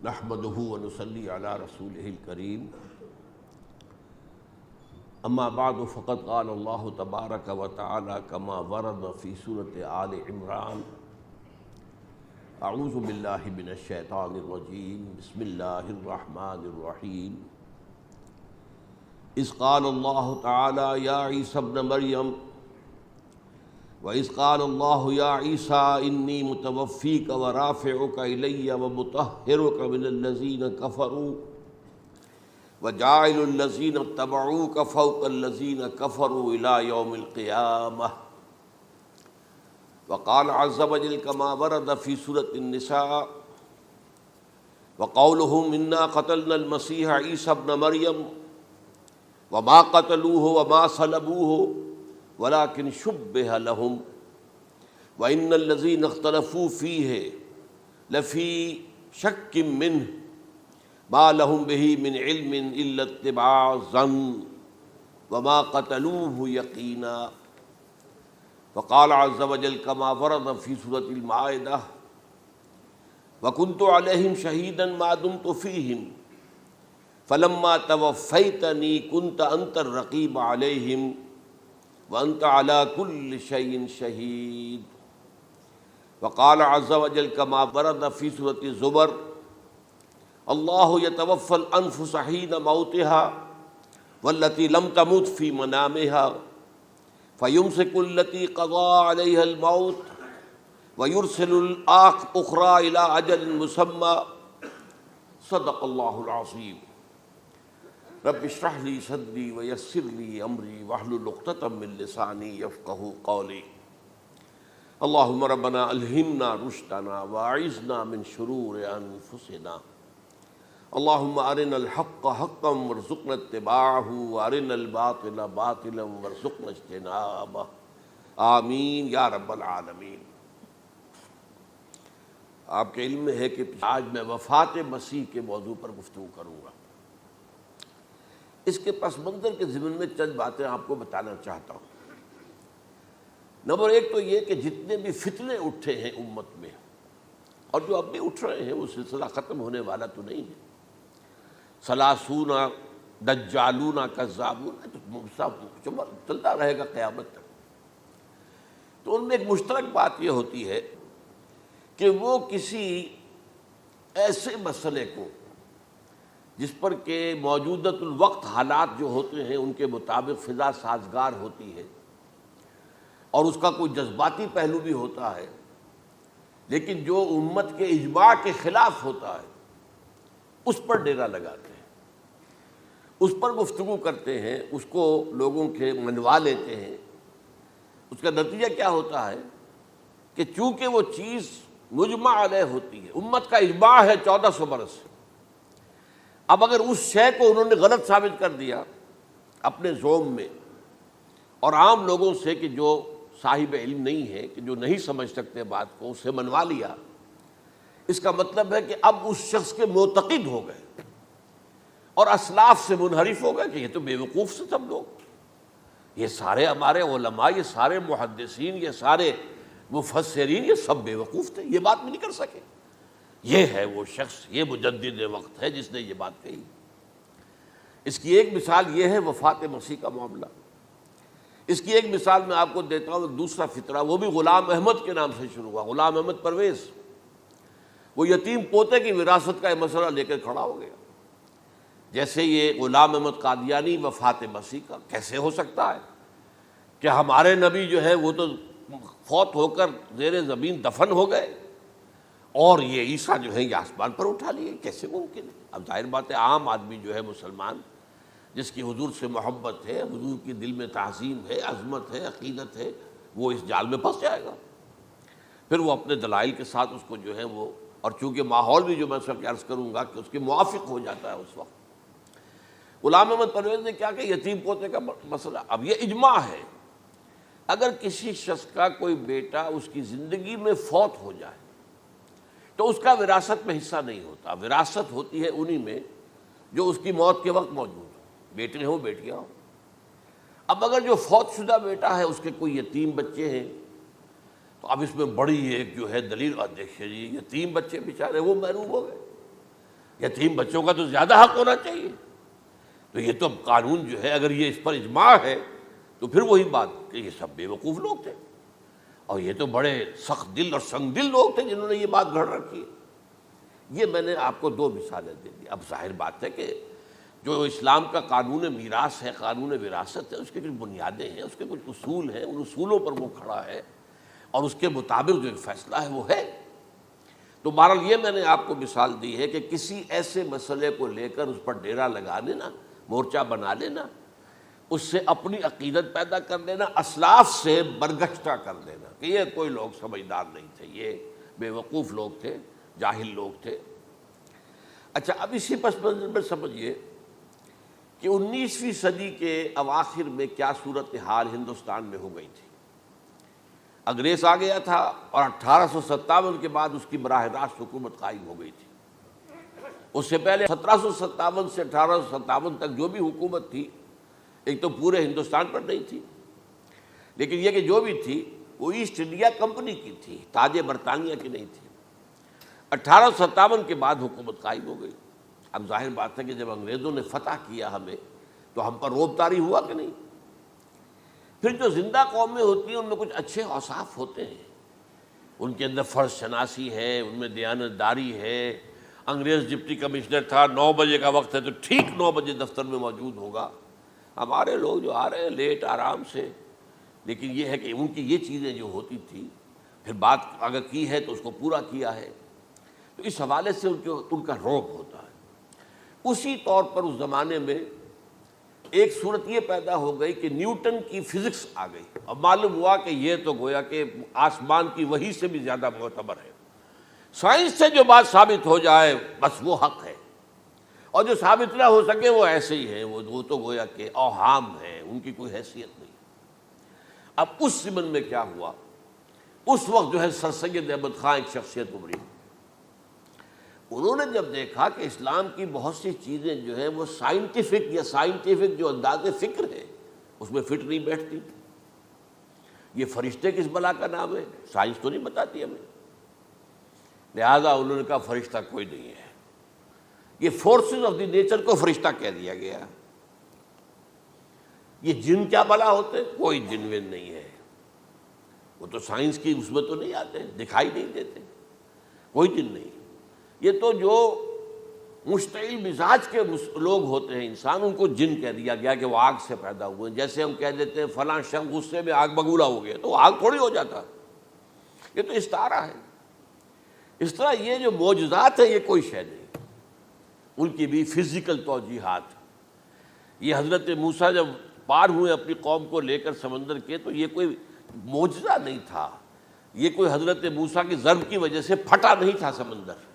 نحمده ونصلي على رسوله الكريم اما بعد فقد قال الله تبارك وتعالى كما ورد في سورة آل عمران اعوذ باللہ من الشیطان الرجیم بسم اللہ الرحمن الرحیم اذ قال اللہ تعالی یا عیسی ابن مریم وَإِذْ قَالَ اللَّهُ يَا عِيسَىٰ إِنِّي مُتَوَفِّيكَ وَرَافِعُكَ إِلَيَّ وَمُطَهِّرُكَ مِنَ الَّذِينَ كَفَرُوا وَجَاعِلُ الَّذِينَ اتَّبَعُوكَ فَوْقَ الَّذِينَ كَفَرُوا إِلَىٰ يَوْمِ الْقِيَامَةِ وَقَالَ عَزَّ وَجَلَّ كَمَا وَرَدَ فِي سُورَةِ النِّسَاءِ وَقَوْلُهُمْ إِنَّا قَتَلْنَا الْمَسِيحَ عِيسَى ابْنَ مَرْيَمَ وَمَا قَتَلُوهُ وَمَا صَلَبُوهُ وَلَكِنْ شُبِّهَ لَهُمْ وَإِنَّ الَّذِينَ اخْتَلَفُوا فِيهِ لَفِي شَكٍّ مِّنْهُ مَا لَهُمْ بِهِ مِنْ عِلْمٍ إِلَّا اتِّبَاعَ الظَّنِّ وَمَا قَتَلُوهُ يَقِينًا وَقَالَ عَزَّ وَجَلَّ كَمَا وَرَدَ فِي سُورَةِ الْمَائِدَةِ وَكُنْتُ عَلَيْهِمْ شَهِيدًا مَا دُمْتُ فِيهِمْ فَلَمَّا تَوَفَّيْتَنِي كُنْتَ أَنْتَ الرَّقِيبَ عَلَيْهِمْ وَأَنْتَ عَلَىٰ كُلِّ شَيْءٍ شَهِيدٌ وقال عز وجل كما ورد في سورة الزمر الله يتوفى الأنفس حين موتها والتي لم تمت في منامها فيمسك التي قضى عليها الموت ويرسل الأخرى إلى أجل مسمى صدق الله العظيم رب اشرح لي صدري ويسر لي امري واحلل عقدة من لساني يفقهوا قولي اللهم ربنا الهمنا رشدنا واعذنا من شرور انفسنا اللهم ارنا الحق حقا وارزقنا اتباعه وارنا الباطل باطلا وارزقنا اجتنابه آمین یا رب العالمین۔ آپ کے علم میں ہے کہ آج میں وفات مسیح کے موضوع پر گفتگو کروں گا۔ اس کے پس منظر کے ضمن میں چند باتیں آپ کو بتانا چاہتا ہوں۔ نمبر ایک تو یہ کہ جتنے بھی فتنے اٹھے ہیں امت میں اور جو اب بھی اٹھ رہے ہیں وہ سلسلہ ختم ہونے والا تو نہیں ہے۔ ثلاثون دجالون کذابون چلتا رہے گا قیامت تک۔ تو ان میں ایک مشترک بات یہ ہوتی ہے کہ وہ کسی ایسے مسئلے کو جس پر کہ موجودۃ الوقت حالات جو ہوتے ہیں ان کے مطابق فضا سازگار ہوتی ہے اور اس کا کوئی جذباتی پہلو بھی ہوتا ہے، لیکن جو امت کے اجماع کے خلاف ہوتا ہے اس پر ڈیرا لگاتے ہیں، اس پر گفتگو کرتے ہیں، اس کو لوگوں کے منوا لیتے ہیں۔ اس کا نتیجہ کیا ہوتا ہے کہ چونکہ وہ چیز مجمع علیہ ہوتی ہے، امت کا اجماع ہے 1400 برس سے، اب اگر اس شے کو انہوں نے غلط ثابت کر دیا اپنے زوم میں اور عام لوگوں سے کہ جو صاحب علم نہیں ہے، کہ جو نہیں سمجھ سکتے بات کو، اسے منوا لیا، اس کا مطلب ہے کہ اب اس شخص کے معتقد ہو گئے اور اسلاف سے منحرف ہو گئے کہ یہ تو بے وقوف سے سب لوگ، یہ سارے ہمارے علماء، یہ سارے محدثین، یہ سارے مفسرین، یہ سب بے وقوف تھے، یہ بات بھی نہیں کر سکے۔ یہ ہے وہ شخص، یہ مجدد وقت ہے جس نے یہ بات کہی۔ اس کی ایک مثال یہ ہے وفات مسیح کا معاملہ۔ اس کی ایک مثال میں آپ کو دیتا ہوں، ایک دوسرا فطرہ، وہ بھی غلام احمد کے نام سے شروع ہوا، غلام احمد پرویز۔ وہ یتیم پوتے کی وراثت کا یہ مسئلہ لے کر کھڑا ہو گیا۔ جیسے یہ غلام احمد قادیانی وفات مسیح کا کیسے ہو سکتا ہے کہ ہمارے نبی جو ہے وہ تو فوت ہو کر زیر زمین دفن ہو گئے اور یہ عیسیٰ جو ہے یہ آسمان پر اٹھا لیے، کیسے ممکن ہے؟ اب ظاہر بات ہے عام آدمی جو ہے مسلمان جس کی حضور سے محبت ہے، حضور کی دل میں تعظیم ہے، عظمت ہے، عقیدت ہے، وہ اس جال میں پھنس جائے گا۔ پھر وہ اپنے دلائل کے ساتھ اس کو جو ہے وہ، اور چونکہ ماحول بھی جو میں سب عرض کروں گا کہ اس کے موافق ہو جاتا ہے اس وقت۔ غلام احمد پرویز نے کیا کہ یتیم پوتے کا مسئلہ، اب یہ اجماع ہے اگر کسی شخص کا کوئی بیٹا اس کی زندگی میں فوت ہو جائے تو اس کا وراثت میں حصہ نہیں ہوتا، وراثت ہوتی ہے انہی میں جو اس کی موت کے وقت موجود ہو، بیٹے ہوں بیٹیاں ہوں۔ اب اگر جو فوت شدہ بیٹا ہے اس کے کوئی یتیم بچے ہیں تو اب اس میں بڑی ایک جو ہے دلیل، دیکھیے جی یتیم بچے بیچارے وہ محروم ہو گئے، یتیم بچوں کا تو زیادہ حق ہونا چاہیے. تو یہ تو اب قانون جو ہے اگر یہ اس پر اجماع ہے تو پھر وہی بات کہ یہ سب بے وقوف لوگ تھے، اور یہ تو بڑے سخت دل اور سنگ دل لوگ تھے جنہوں نے یہ بات گھڑ رکھی ہے. یہ میں نے آپ کو دو مثالیں دے دی. اب ظاہر بات ہے کہ جو اسلام کا قانون میراث ہے، قانون وراثت ہے، اس کے کچھ بنیادیں ہیں، اس کے کچھ اصول ہیں، ان اصولوں پر وہ کھڑا ہے اور اس کے مطابق جو ایک فیصلہ ہے وہ ہے. تو بہرحال یہ میں نے آپ کو مثال دی ہے کہ کسی ایسے مسئلے کو لے کر اس پر ڈیرا لگا لینا، مورچہ بنا لینا، اس سے اپنی عقیدت پیدا کر لینا، اسلاف سے برگشتہ کر دینا کہ یہ کوئی لوگ سمجھدار نہیں تھے، یہ بے وقوف لوگ تھے، جاہل لوگ تھے. اچھا، اب اسی پس منظر میں سمجھیے کہ 19ویں صدی کے اواخر میں کیا صورتحال ہندوستان میں ہو گئی تھی. انگریز آ گیا تھا اور 1857 کے بعد اس کی براہ راست حکومت قائم ہو گئی تھی. اس سے پہلے 1757 سے 1857 تک جو بھی حکومت تھی ایک تو پورے ہندوستان پر نہیں تھی، لیکن یہ کہ جو بھی تھی وہ ایسٹ انڈیا کمپنی کی تھی، تاج برطانیہ کی نہیں تھی. 1857 کے بعد حکومت قائم ہو گئی. اب ظاہر بات ہے کہ جب انگریزوں نے فتح کیا ہمیں تو ہم پر روب طاری ہوا کہ نہیں. پھر جو زندہ قومیں ہوتی ہیں ان میں کچھ اچھے اوصاف ہوتے ہیں، ان کے اندر فرض شناسی ہے، ان میں دیانت داری ہے. انگریز ڈپٹی کمشنر تھا، 9 بجے کا وقت ہے تو ٹھیک 9 بجے دفتر میں موجود ہوگا. ہمارے لوگ جو آ رہے ہیں لیٹ آرام سے، لیکن یہ ہے کہ ان کی یہ چیزیں جو ہوتی تھی پھر بات اگر کی ہے تو اس کو پورا کیا ہے. تو اس حوالے سے ان کا رعب ہوتا ہے. اسی طور پر اس زمانے میں ایک صورت یہ پیدا ہو گئی کہ نیوٹن کی فزکس آ گئی اور معلوم ہوا کہ یہ تو گویا کہ آسمان کی وحی سے بھی زیادہ معتبر ہے. سائنس سے جو بات ثابت ہو جائے بس وہ حق ہے، اور جو ثابت نہ ہو سکے وہ ایسے ہی ہیں، وہ تو گویا کہ اوہام ہیں، ان کی کوئی حیثیت نہیں. اب اس ضمن میں کیا ہوا، اس وقت جو ہے سر سید احمد خان ایک شخصیت ابھری. انہوں نے جب دیکھا کہ اسلام کی بہت سی چیزیں جو ہیں وہ سائنٹیفک جو انداز فکر ہے اس میں فٹ نہیں بیٹھتی. یہ فرشتے کس بلا کا نام ہے، سائنس تو نہیں بتاتی ہمیں. لہذا انہوں نے کہا فرشتہ کوئی نہیں ہے، یہ فورسز آف دی نیچر کو فرشتہ کہہ دیا گیا. یہ جن کیا بلا ہوتے، کوئی جن ون نہیں ہے، وہ تو سائنس کی اس میں تو نہیں آتے، دکھائی نہیں دیتے، کوئی جن نہیں. یہ تو جو مشتعل مزاج کے لوگ ہوتے ہیں انسان، ان کو جن کہہ دیا گیا کہ وہ آگ سے پیدا ہوئے. جیسے ہم کہہ دیتے ہیں فلاں شخص غصے میں آگ بگولا ہو گیا تو وہ آگ تھوڑی ہو جاتا، یہ تو استعارہ ہے. اس طرح یہ جو معجزات ہیں یہ کوئی شے نہیں، ان کی بھی فزیکل توجیحات. یہ حضرت موسیٰ جب پار ہوئے اپنی قوم کو لے کر سمندر کے تو یہ کوئی معجزہ نہیں تھا، یہ کوئی حضرت موسیٰ کی ضرب کی وجہ سے پھٹا نہیں تھا سمندر،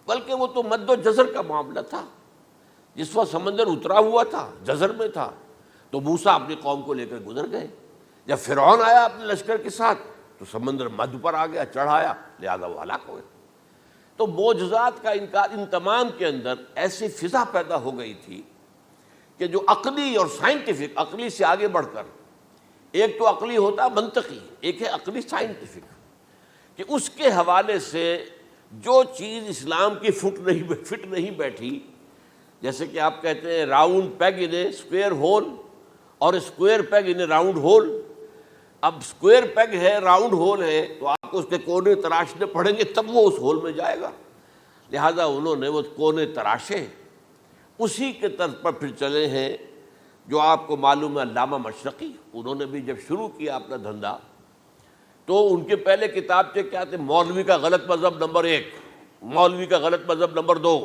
بلکہ وہ تو مد و جزر کا معاملہ تھا. جس وقت سمندر اترا ہوا تھا، جزر میں تھا، تو موسیٰ اپنی قوم کو لے کر گزر گئے. جب فرعون آیا اپنے لشکر کے ساتھ تو سمندر مدھ پر آ گیا، چڑھ آیا، لہذا وہ ہلاک ہوئے. تو معجزات کا انکار، ان تمام کے اندر ایسی فضا پیدا ہو گئی تھی کہ جو عقلی اور سائنٹیفک، عقلی سے آگے بڑھ کر، ایک تو عقلی ہوتا منطقی، ایک ہے عقلی سائنٹیفک، کہ اس کے حوالے سے جو چیز اسلام کی فٹ نہیں بیٹھی، جیسے کہ آپ کہتے ہیں round peg in a square hole اور square peg in a round hole. اب اسکوئر پیگ ہے، راؤنڈ ہول ہے، تو آپ کو اس کے کونے تراشنے پڑیں گے تب وہ اس ہول میں جائے گا. لہذا انہوں نے وہ کونے تراشے، اسی کے طرز پر پھر چلے ہیں. جو آپ کو معلوم ہے علامہ مشرقی، انہوں نے بھی جب شروع کیا اپنا دھندا تو ان کے پہلے کتابچے کیا تھے، مولوی کا غلط مذہب نمبر 1، مولوی کا غلط مذہب نمبر 2،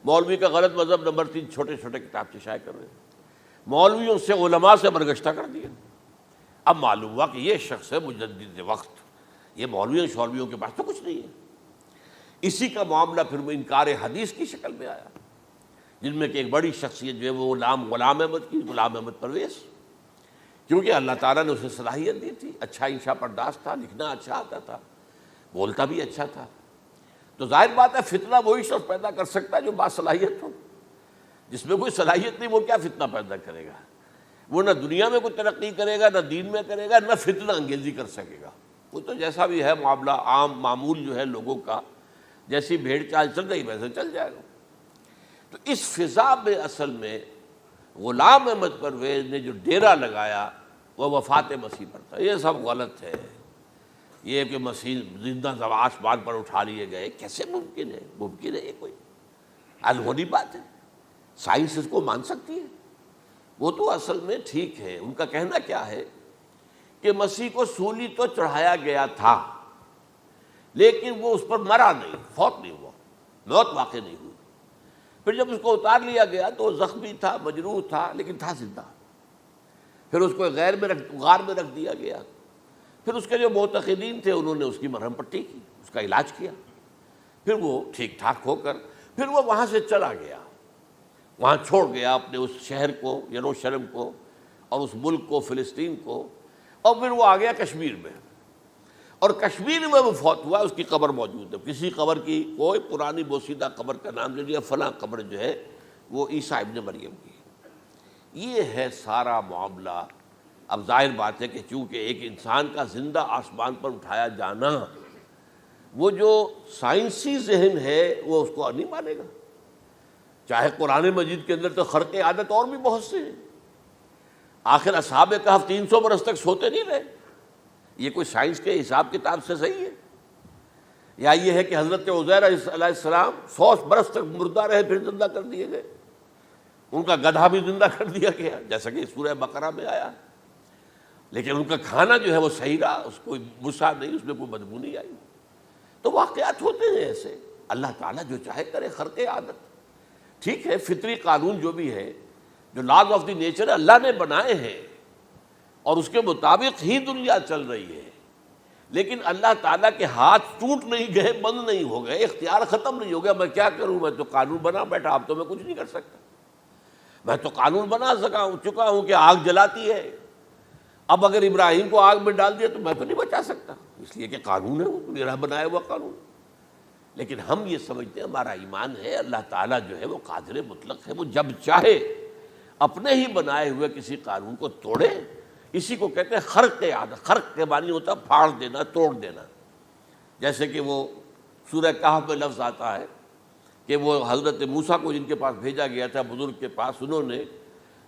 مولوی کا غلط مذہب نمبر 3، چھوٹے چھوٹے کتابچے شائع کر رہے ہیں. مولویوں سے علماء سے برگشتہ کر دیا. اب معلوم ہوا کہ یہ شخص ہے مجدد وقت، یہ مولویوں کے پاس تو کچھ نہیں ہے. اسی کا معاملہ پھر وہ انکار حدیث کی شکل میں آیا، جن میں کہ ایک بڑی شخصیت جو ہے وہ غلام احمد کی، غلام احمد پرویز، کیونکہ اللہ تعالیٰ نے اسے صلاحیت دی تھی، اچھا انشا پرداز تھا، لکھنا اچھا آتا تھا، بولتا بھی اچھا تھا. تو ظاہر بات ہے فتنہ وہی شخص پیدا کر سکتا ہے جو باصلاحیت ہو. جس میں کوئی صلاحیت نہیں وہ کیا فتنہ پیدا کرے گا، وہ نہ دنیا میں کوئی ترقی کرے گا، نہ دین میں کرے گا، نہ فتنہ انگیزی کر سکے گا. وہ تو جیسا بھی ہے معاملہ عام معمول جو ہے لوگوں کا، جیسی بھیڑ چال چل رہی ویسے چل جائے گا. تو اس فضا میں اصل میں غلام احمد پرویز نے جو ڈیرا لگایا وہ وفات مسیح پر تھا۔ یہ سب غلط ہے۔ یہ کہ مسیح زندہ آسمان پر اٹھا لیے گئے، کیسے ممکن ہے؟ ممکن ہے یہ کوئی الہونی بات ہے؟ سائنس اس کو مان سکتی ہے؟ وہ تو اصل میں ٹھیک ہے، ان کا کہنا کیا ہے کہ مسیح کو سولی تو چڑھایا گیا تھا لیکن وہ اس پر مرا نہیں، فوت نہیں ہوا، موت واقع نہیں ہوئی۔ پھر جب اس کو اتار لیا گیا تو وہ زخمی تھا، مجروح تھا، لیکن تھا زندہ۔ پھر اس کو غار میں رکھ دیا گیا۔ پھر اس کے جو معتقدین تھے انہوں نے اس کی مرہم پٹی کی، اس کا علاج کیا، پھر وہ ٹھیک ٹھاک ہو کر پھر وہ وہاں سے چلا گیا، وہاں چھوڑ گیا اپنے اس شہر کو، یروشلم کو، اور اس ملک کو، فلسطین کو، اور پھر وہ آ گیا کشمیر میں، اور کشمیر میں وہ فوت ہوا۔ اس کی قبر موجود ہے، کسی قبر کی، کوئی پرانی بوسیدہ قبر کا نام لے لیا، فلاں قبر جو ہے وہ عیسیٰ ابن مریم کی۔ یہ ہے سارا معاملہ۔ اب ظاہر بات ہے کہ چونکہ ایک انسان کا زندہ آسمان پر اٹھایا جانا، وہ جو سائنسی ذہن ہے وہ اس کو نہیں مانے گا۔ چاہے قرآن مجید کے اندر تو خرق عادت اور بھی بہت سے ہیں۔ آخر اصحاب کہف 300 برس تک سوتے نہیں رہے، یہ کوئی سائنس کے حساب کتاب سے صحیح ہے؟ یا یہ ہے کہ حضرت عزیر علیہ السلام 100 برس تک مردہ رہے پھر زندہ کر دیے گئے، ان کا گدھا بھی زندہ کر دیا گیا جیسا کہ سورہ بقرہ میں آیا، لیکن ان کا کھانا جو ہے وہ صحیح رہا، اس کو مسا نہیں، اس میں کوئی بدبو نہیں آئی۔ تو واقعات ہوتے ہیں ایسے، اللہ تعالیٰ جو چاہے کرے، خرق عادت ٹھیک ہے۔ فطری قانون جو بھی ہے، جو لاز آف دی نیچر اللہ نے بنائے ہیں اور اس کے مطابق ہی دنیا چل رہی ہے، لیکن اللہ تعالیٰ کے ہاتھ ٹوٹ نہیں گئے، بند نہیں ہو گئے، اختیار ختم نہیں ہو گیا۔ میں کیا کروں؟ میں تو قانون بنا بیٹھا، اب تو میں کچھ نہیں کر سکتا۔ میں تو قانون بنا چکا ہوں کہ آگ جلاتی ہے، اب اگر ابراہیم کو آگ میں ڈال دیا تو میں تو نہیں بچا سکتا، اس لیے کہ قانون ہے، وہ میرا بنایا ہوا قانون۔ لیکن ہم یہ سمجھتے ہیں، ہمارا ایمان ہے اللہ تعالیٰ جو ہے وہ قادر مطلق ہے، وہ جب چاہے اپنے ہی بنائے ہوئے کسی قانون کو توڑے۔ اسی کو کہتے ہیں خرق عادت۔ خرق کے معنی ہوتا ہے پھاڑ دینا، توڑ دینا۔ جیسے کہ وہ سورہ کہف میں لفظ آتا ہے کہ وہ حضرت موسیٰ کو جن کے پاس بھیجا گیا تھا، بزرگ کے پاس، انہوں نے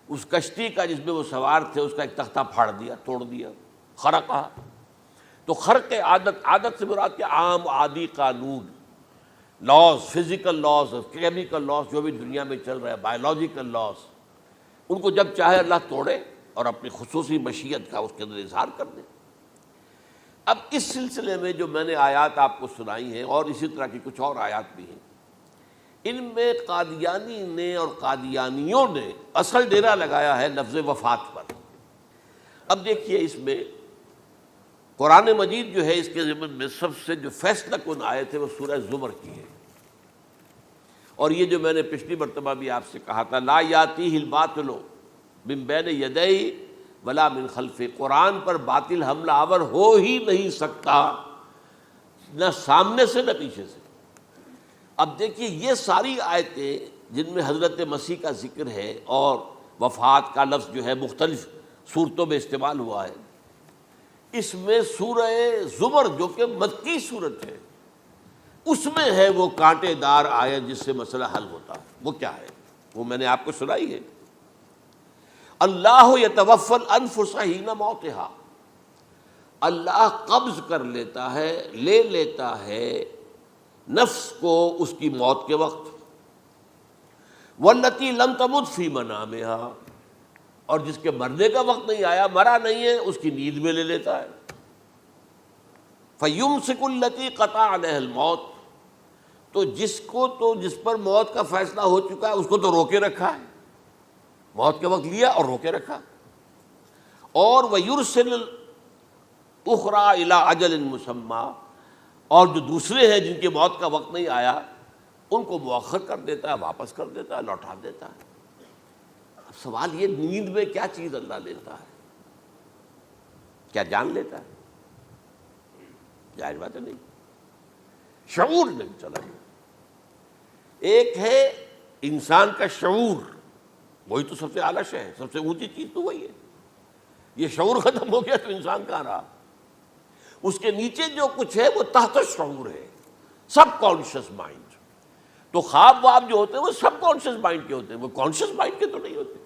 اس کشتی کا جس میں وہ سوار تھے اس کا ایک تختہ پھاڑ دیا، توڑ دیا، خرقہ۔ تو خرق عادت، عادت سے مراد کہ عام عادی قانون، laws, physical laws, chemical laws جو بھی دنیا میں چل رہا ہے، بایولوجیکل لاز، ان کو جب چاہے اللہ توڑے اور اپنی خصوصی مشیت کا اس کے اندر اظہار کر دے۔ اب اس سلسلے میں جو میں نے آیات آپ کو سنائی ہیں، اور اسی طرح کی کچھ اور آیات بھی ہیں، ان میں قادیانی نے اور قادیانیوں نے اصل ڈیرا لگایا ہے لفظ وفات پر۔ اب دیکھیے اس میں قرآن مجید جو ہے اس کے ضمن میں سب سے جو فیصلہ کن آیت ہے وہ سورہ زمر کی ہے، اور یہ جو میں نے پچھلی مرتبہ بھی آپ سے کہا تھا، لا یاتیہ الباطل من بین یدیہ ولا من خلفہ، قرآن پر باطل حملہ آور ہو ہی نہیں سکتا، نہ سامنے سے نہ پیچھے سے۔ اب دیکھیے یہ ساری آیتیں جن میں حضرت مسیح کا ذکر ہے اور وفات کا لفظ جو ہے مختلف صورتوں میں استعمال ہوا ہے، اس میں سورہ زمر جو کہ مکی صورت ہے، اس میں ہے وہ کانٹے دار آیت جس سے مسئلہ حل ہوتا ہے۔ وہ کیا ہے؟ وہ میں نے آپ کو سنائی ہے، اللہ یتوفی الانفس حین موتہا، اللہ قبض کر لیتا ہے، لے لیتا ہے نفس کو اس کی موت کے وقت، واللتی لم تمت فی منامہا، اور جس کے مرنے کا وقت نہیں آیا، مرا نہیں ہے، اس کی نیند میں لے لیتا ہے۔ فیمسک التی قطع علیہ الموت، تو جس پر موت کا فیصلہ ہو چکا ہے اس کو تو روکے رکھا ہے، موت کے وقت لیا اور روکے رکھا۔ اور ویرسل الاخری الی اجل مسمی، اور جو دوسرے ہیں جن کی موت کا وقت نہیں آیا ان کو مؤخر کر دیتا ہے، واپس کر دیتا ہے، لوٹا دیتا ہے۔ اب سوال یہ، نیند میں کیا چیز اللہ لیتا ہے؟ کیا جان لیتا ہے؟ جائز بات ہے نہیں، شعور نہیں چلا گیا۔ ایک ہے انسان کا شعور، وہی تو سب سے اعلیٰ شے ہے، سب سے اونچی چیز تو وہی ہے۔ یہ شعور ختم ہو گیا تو انسان کہاں رہا؟ اس کے نیچے جو کچھ ہے وہ تحت شعور ہے، سب کانشیس مائنڈ۔ تو خواب واب جو ہوتے ہیں وہ سب کانشیس مائنڈ کے ہوتے ہیں، وہ کانشیس مائنڈ کے تو نہیں ہوتے۔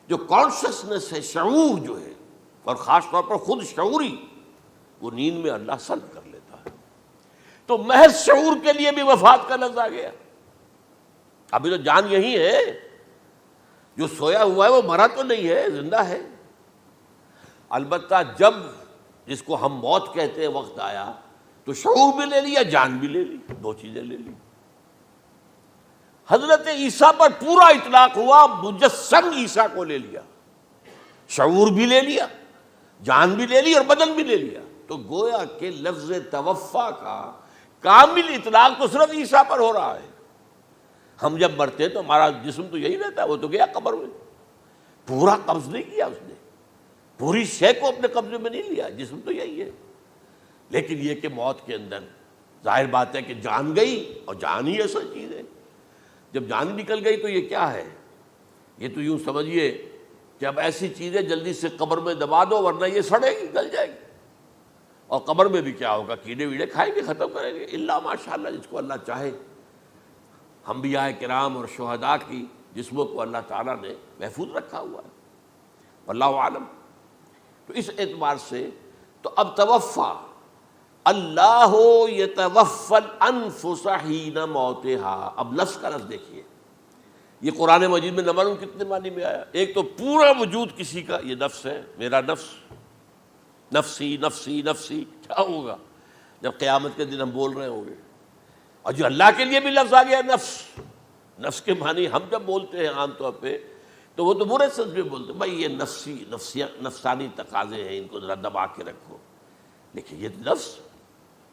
جو کانشسنس ہے، شعور جو ہے، اور خاص طور پر خود شعوری، وہ نیند میں اللہ سلب کر لیتا ہے۔ تو محض شعور کے لیے بھی وفات کا لفظ آ گیا۔ ابھی تو جان یہی ہے، جو سویا ہوا ہے وہ مرا تو نہیں ہے، زندہ ہے۔ البتہ جب جس کو ہم موت کہتے ہیں وقت آیا تو شعور بھی لے لیا، جان بھی لے لی، دو چیزیں لے لی۔ حضرت عیسیٰ پر پورا اطلاق ہوا، مجسم عیسیٰ کو لے لیا، شعور بھی لے لیا، جان بھی لے لی اور بدن بھی لے لیا۔ تو گویا کہ لفظ توفا کا کامل اطلاق تو صرف عیسیٰ پر ہو رہا ہے۔ ہم جب مرتے ہیں تو ہمارا جسم تو یہی رہتا ہے، وہ تو گیا قبر میں، پورا قبض نہیں کیا اس نے، پوری شے کو اپنے قبضے میں نہیں لیا، جسم تو یہی ہے۔ لیکن یہ کہ موت کے اندر ظاہر بات ہے کہ جان گئی، اور جان ہی اصل چیز ہے۔ جب جان نکل گئی تو یہ کیا ہے؟ یہ تو یوں سمجھیے کہ اب ایسی چیزیں جلدی سے قبر میں دبا دو، ورنہ یہ سڑے گی، گل جائے گی۔ اور قبر میں بھی کیا ہوگا؟ کیڑے ویڑے کھائیں گے، ختم کریں گے، الا ماشاءاللہ جس کو اللہ چاہے۔ انبیاء کرام اور شہداء کی جسموں کو اللہ تعالیٰ نے محفوظ رکھا ہوا ہے، واللہ عالم۔ تو اس اعتبار سے تو اب توفا، اللہ یتوفی الانفس حین موتها، اب نفس کا لفظ دیکھیے، یہ قرآن مجید میں نمبر کتنے معنی میں آیا؟ ایک تو پورا وجود کسی کا یہ نفس ہے، میرا نفس، نفسی نفسی نفسی، کیا ہوگا جب قیامت کے دن ہم بول رہے ہوں گے؟ اور جو اللہ کے لیے بھی لفظ آ گیا نفس، نفس کے معنی ہم جب بولتے ہیں عام طور پہ تو وہ تو برے سنس میں بولتے ہیں، بھائی یہ نفسانی تقاضے ہیں، ان کو ذرا دبا کے رکھو۔ لیکن یہ نفس،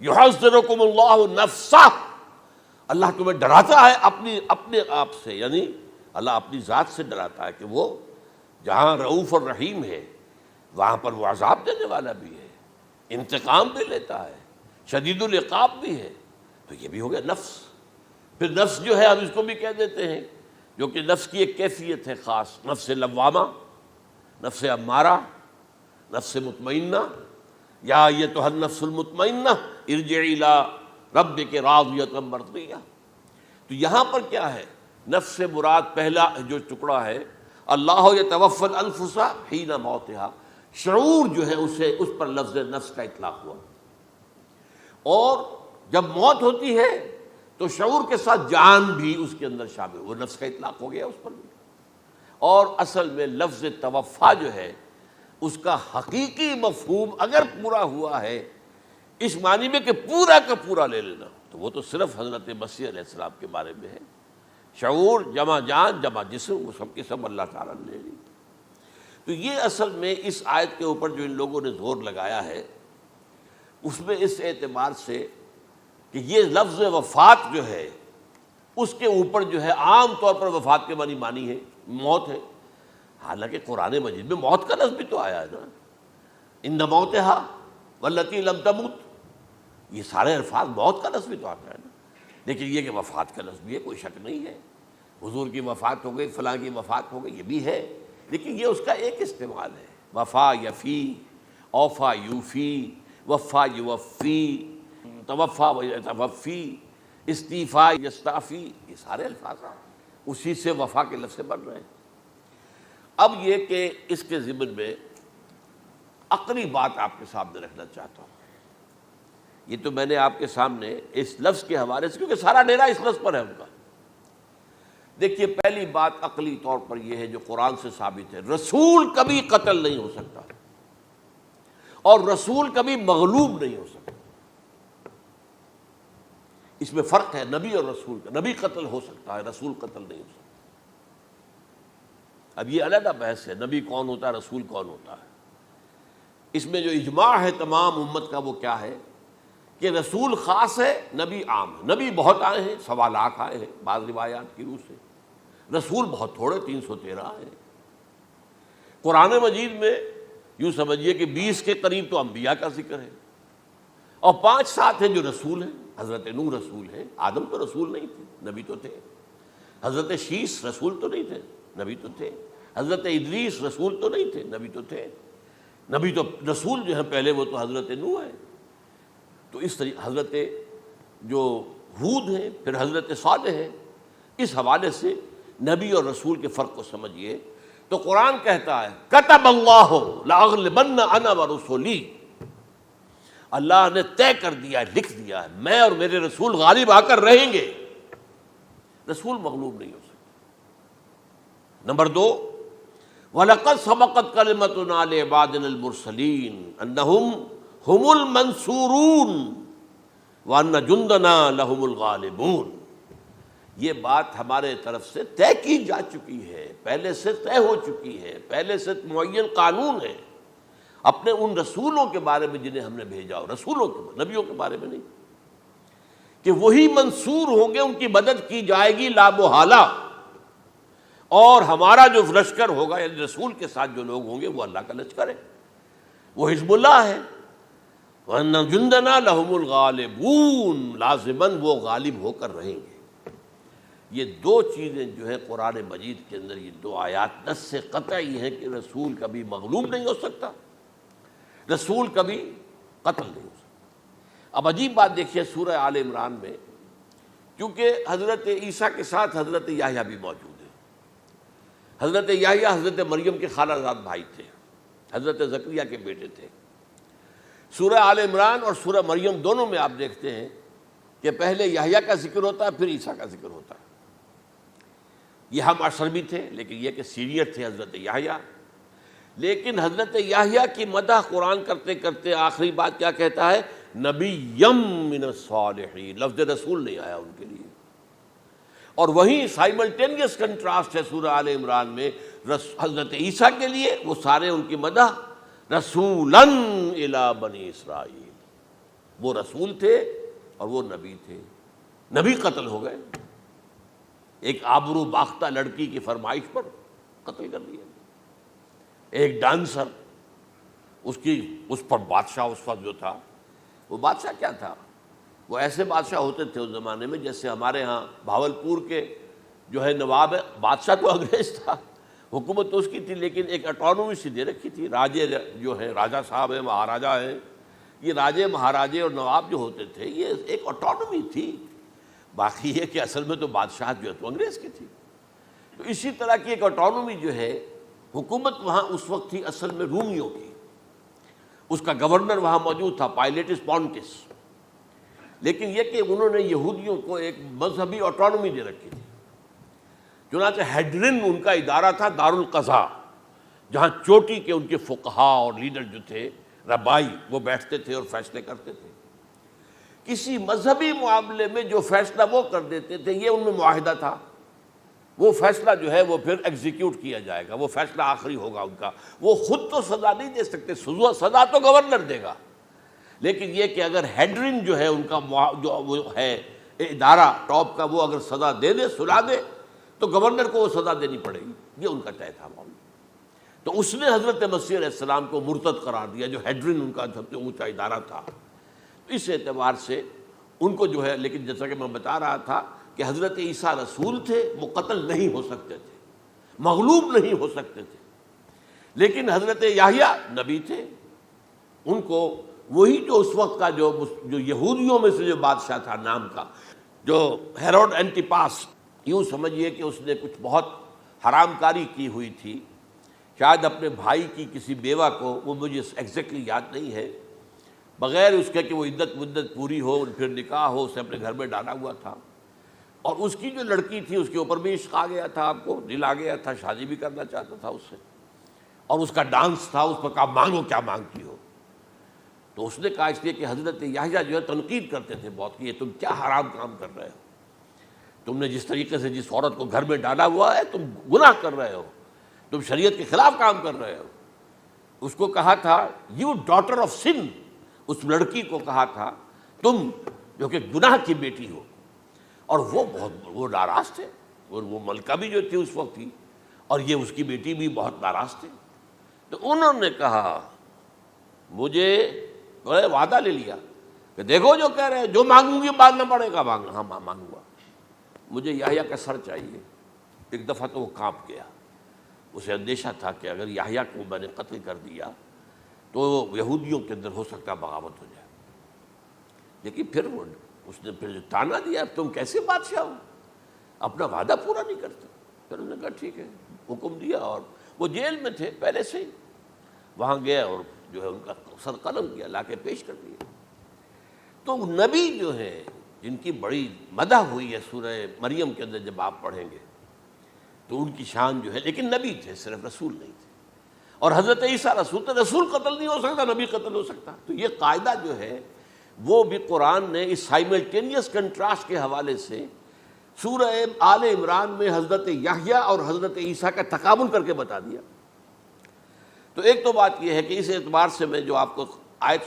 یحذرکم اللہ نفسہ، اللہ تمہیں ڈراتا ہے اپنے آپ سے، یعنی اللہ اپنی ذات سے ڈراتا ہے کہ وہ جہاں رؤوف اور رحیم ہے وہاں پر وہ عذاب دینے والا بھی ہے، انتقام بھی لیتا ہے، شدید العقاب بھی ہے۔ تو یہ بھی ہو گیا نفس۔ پھر نفس جو ہے ہم اس کو بھی کہہ دیتے ہیں، جو کہ نفس کی ایک کیفیت ہے خاص، نفس لوامہ، نفس امارہ، نفس مطمئنہ، یا ایتھا النفس المطمئنہ ارجعی الی ربک راضیۃ مرضیہ۔ تو یہاں پر کیا ہے؟ نفس سے مراد پہلا جو ٹکڑا ہے، اللہ یتوفی الانفس حین موتها، شعور جو ہے اس پر لفظ نفس کا اطلاق ہوا۔ اور جب موت ہوتی ہے تو شعور کے ساتھ جان بھی اس کے اندر شامل، وہ نفس کا اطلاق ہو گیا اس پر بھی۔ اور اصل میں لفظ توفا جو ہے اس کا حقیقی مفہوم اگر پورا ہوا ہے اس معنی میں کہ پورا کا پورا لے لینا، تو وہ تو صرف حضرت مسیح علیہ السلام کے بارے میں ہے۔ شعور جمع جان جمع جسم، وہ سب کے سب اللہ تعالیٰ نے لے لی۔ تو یہ اصل میں اس آیت کے اوپر جو ان لوگوں نے زور لگایا ہے، اس میں اس اعتبار سے کہ یہ لفظ وفات جو ہے اس کے اوپر جو ہے عام طور پر وفات کے معنی ہے موت ہے، حالانکہ قرآن مجید میں موت کا لفظ بھی تو آیا ہے نا، ان موتہا واللتی لم تمت، یہ سارے الفاظ موت کا لفظ بھی تو آتا ہے نا۔ لیکن یہ کہ وفات کا لفظ بھی ہے، کوئی شک نہیں ہے، حضور کی وفات ہو گئی، فلاں کی وفات ہو گئی، یہ بھی ہے، لیکن یہ اس کا ایک استعمال ہے۔ وفا یفی، اوفا یوفی، وفا یوفی، توفا و یتوفی، استیفا یستعفی، یہ سارے الفاظ اسی سے وفا کے لفظ سے بن رہے ہیں۔ اب یہ کہ اس کے ضمن میں عقلی بات آپ کے سامنے رکھنا چاہتا ہوں۔ یہ تو میں نے آپ کے سامنے اس لفظ کے حوالے سے، کیونکہ سارا ڈیرا اس لفظ پر ہے ان کا۔ دیکھیے پہلی بات عقلی طور پر یہ ہے جو قرآن سے ثابت ہے، رسول کبھی قتل نہیں ہو سکتا، اور رسول کبھی مغلوب نہیں ہو سکتا۔ اس میں فرق ہے نبی اور رسول کا، نبی قتل ہو سکتا ہے، رسول قتل نہیں ہو سکتا۔ اب یہ علیحدہ بحث ہے، نبی کون ہوتا ہے، رسول کون ہوتا ہے۔ اس میں جو اجماع ہے تمام امت کا وہ کیا ہے کہ رسول خاص ہے، نبی عام ہے۔ نبی بہت آئے ہیں، 1.25 لاکھ آئے ہیں بعض روایات کی روح سے، رسول بہت تھوڑے، 313 آئے ہیں۔ قرآن مجید میں یوں سمجھیے کہ 20 کے قریب تو انبیاء کا ذکر ہے، اور 5-7 ہیں جو رسول ہیں۔ حضرت نوح رسول ہیں، آدم تو رسول نہیں تھے، نبی تو تھے۔ حضرت شیس رسول تو نہیں تھے، نبی تو تھے۔ حضرت ادریس رسول تو نہیں تھے، نبی تو تھے۔ نبی تو رسول جو ہیں پہلے وہ تو حضرت نوح ہے۔ تو اس طریقے حضرت جو ہود ہیں، پھر حضرت صالح ہیں، اس حوالے سے نبی اور رسول کے فرق کو سمجھیے تو قرآن کہتا ہے کتب اللہ لاغلبن انا ورسلی، اللہ نے طے کر دیا ہے، لکھ دیا ہے، میں اور میرے رسول غالب آ کر رہیں گے، رسول مغلوب نہیں ہو سکتے۔ نمبر 2، وَلَقَدْ سَبَقَتْ كَلِمَتُنَا لِعِبَادِنَا الْمُرْسَلِينَ أَنَّهُمْ هُمُ الْمَنْصُورُونَ وَأَنَّ جُنْدَنَا لَهُمُ الْغَالِبُونَ، یہ بات ہمارے طرف سے طے کی جا چکی ہے، پہلے سے طے ہو چکی ہے، پہلے سے معین قانون ہے اپنے ان رسولوں کے بارے میں جنہیں ہم نے بھیجا ہو، رسولوں کے، نبیوں کے بارے میں نہیں، کہ وہی منصور ہوں گے، ان کی مدد کی جائے گی لا محالہ، اور ہمارا جو لشکر ہوگا یعنی رسول کے ساتھ جو لوگ ہوں گے وہ اللہ کا لشکر ہے، وہ حزب اللہ ہے۔ وَأَنَّ جُنْدَنَا لَهُمُ الْغَالِبُونَ، لازماً وہ غالب ہو کر رہیں گے۔ یہ دو چیزیں جو ہے قرآن مجید کے اندر، یہ دو آیات نص سے قطعی ہیں کہ رسول کبھی مغلوب نہیں ہو سکتا، رسول کبھی قتل نہیں ہو سکتا۔ اب عجیب بات دیکھیے سورہ آل عمران میں، کیونکہ حضرت عیسیٰ کے ساتھ حضرت یحییٰ بھی موجود ہیں۔ حضرت یحییٰ حضرت مریم کے خالہ زاد بھائی تھے، حضرت زکریا کے بیٹے تھے۔ سورہ آل عمران اور سورہ مریم دونوں میں آپ دیکھتے ہیں کہ پہلے یحییٰ کا ذکر ہوتا ہے پھر عیسیٰ کا ذکر ہوتا ہے۔ یہ ہم عصر بھی تھے، لیکن یہ کہ سینئر تھے حضرت یحییٰ، لیکن حضرت یحییٰ کی مدح قرآن کرتے کرتے آخری بات کیا کہتا ہے؟ نبیم من الصالحین، لفظ رسول نہیں آیا ان کے لیے۔ اور وہیں سائملٹینیس کنٹراسٹ ہے سورہ آل عمران میں حضرت عیسیٰ کے لیے، وہ سارے ان کی مدح رسولاً الی بنی اسرائیل، وہ رسول تھے اور وہ نبی تھے، نبی قتل ہو گئے، ایک آبرو باختہ لڑکی کی فرمائش پر قتل کر دیا، ایک ڈانسر، اس پر بادشاہ اس وقت جو تھا، وہ بادشاہ کیا تھا؟ وہ ایسے بادشاہ ہوتے تھے اس زمانے میں جیسے ہمارے ہاں بھاولپور کے جو ہے نواب ہے، بادشاہ تو انگریز تھا، حکومت تو اس کی تھی، لیکن ایک اٹانومی سی دے رکھی تھی، راجے جو ہیں، راجہ صاحب ہیں، مہاراجہ ہیں، یہ راجے مہاراجے اور نواب جو ہوتے تھے یہ ایک اٹانومی تھی، باقی یہ کہ اصل میں تو بادشاہ جو ہے تو انگریز کی تھی۔ تو اسی طرح کی ایک اٹانومی جو ہے حکومت وہاں اس وقت تھی اصل میں رومیوں کی، اس کا گورنر وہاں موجود تھا پائلیٹس پونٹس، لیکن یہ کہ انہوں نے یہودیوں کو ایک مذہبی اٹانومی دے رکھی تھی، چنانچہ ہیڈرن ان کا ادارہ تھا، دارالقضاء، جہاں چوٹی کے ان کے فقہاء اور لیڈر جو تھے، ربائی، وہ بیٹھتے تھے اور فیصلے کرتے تھے۔ کسی مذہبی معاملے میں جو فیصلہ وہ کر دیتے تھے یہ ان میں معاہدہ تھا، وہ فیصلہ جو ہے وہ پھر ایگزیکیوٹ کیا جائے گا، وہ فیصلہ آخری ہوگا ان کا، وہ خود تو سزا نہیں دے سکتے، سزا تو گورنر دے گا، لیکن یہ کہ اگر ہیڈرن جو ہے ان کا جو وہ ہے ادارہ ٹاپ کا، وہ اگر سزا دے دے، سلا دے، تو گورنر کو وہ سزا دینی پڑے گی، یہ ان کا طے تھا معاملہ۔ تو اس نے حضرت مسیح علیہ السلام کو مرتد قرار دیا، جو ہیڈرن ان کا سب سے اونچا ادارہ تھا۔ اس اعتبار سے ان کو جو ہے، لیکن جیسا کہ میں بتا رہا تھا کہ حضرت عیسیٰ رسول تھے، وہ قتل نہیں ہو سکتے تھے، مغلوب نہیں ہو سکتے تھے، لیکن حضرت یحییٰ نبی تھے، ان کو وہی جو اس وقت کا جو یہودیوں میں سے جو بادشاہ تھا نام کا، جو ہیروڈ اینٹیپاس، یوں سمجھیے کہ اس نے کچھ بہت حرام کاری کی ہوئی تھی، شاید اپنے بھائی کی کسی بیوہ کو، وہ مجھے ایگزیکٹلی یاد نہیں ہے، بغیر اس کے کہ وہ عدت مدت پوری ہو پھر نکاح ہو، اسے اپنے گھر میں ڈالا ہوا تھا، اور اس کی جو لڑکی تھی اس کے اوپر بھی عشق آ گیا تھا، آپ کو دل آ گیا تھا، شادی بھی کرنا چاہتا تھا اس سے، اور اس کا ڈانس تھا، اس پر کہا مانگو کیا مانگتی ہو۔ تو اس نے کہا، اس لیے کہ حضرت یحییٰ جو ہے تنقید کرتے تھے بہت کہ یہ تم کیا حرام کام کر رہے ہو، تم نے جس طریقے سے جس عورت کو گھر میں ڈالا ہوا ہے تم گناہ کر رہے ہو، تم شریعت کے خلاف کام کر رہے ہو۔ اس کو کہا تھا یو ڈاٹر آف سن، اس لڑکی کو کہا تھا تم جو کہ گناہ کی بیٹی ہو، اور وہ ناراض تھے، اور وہ ملکہ بھی جو تھی اس وقت تھی، اور یہ اس کی بیٹی بھی بہت ناراض تھے۔ تو انہوں نے کہا، مجھے وعدہ لے لیا کہ دیکھو جو کہہ رہے ہیں، جو مانگوں گی مانگنا پڑے گا، ہاں مانگوں گا، مجھے یحییٰ کا سر چاہیے۔ ایک دفعہ تو وہ کانپ گیا، اسے اندیشہ تھا کہ اگر یحییٰ کو میں نے قتل کر دیا تو یہودیوں کے اندر ہو سکتا بغاوت ہو جائے، لیکن پھر اس نے پھر تانا دیا، تم کیسے بادشاہ ہو، اپنا وعدہ پورا نہیں کرتے۔ پھر انہوں نے کہا ٹھیک ہے، حکم دیا، اور وہ جیل میں تھے پہلے سے ہی، وہاں گئے اور جو ہے ان کا سر قلم کیا، لا کے پیش کر دیا۔ تو نبی جو ہیں جن کی بڑی مدح ہوئی ہے سورہ مریم کے اندر جب آپ پڑھیں گے تو ان کی شان جو ہے، لیکن نبی تھے، صرف رسول نہیں تھے۔ اور حضرت عیسیٰ رسول تھے، رسول قتل نہیں ہو سکتا، نبی قتل ہو سکتا۔ تو یہ قاعدہ جو ہے وہ بھی قرآن نے اس سائملٹینیس کنٹراسٹ کے حوالے سے سورہ آل عمران میں حضرت یحییٰ اور حضرت عیسیٰ کا تقابل کر کے بتا دیا۔ تو ایک تو بات یہ ہے کہ اس اعتبار سے میں جو آپ کو آیت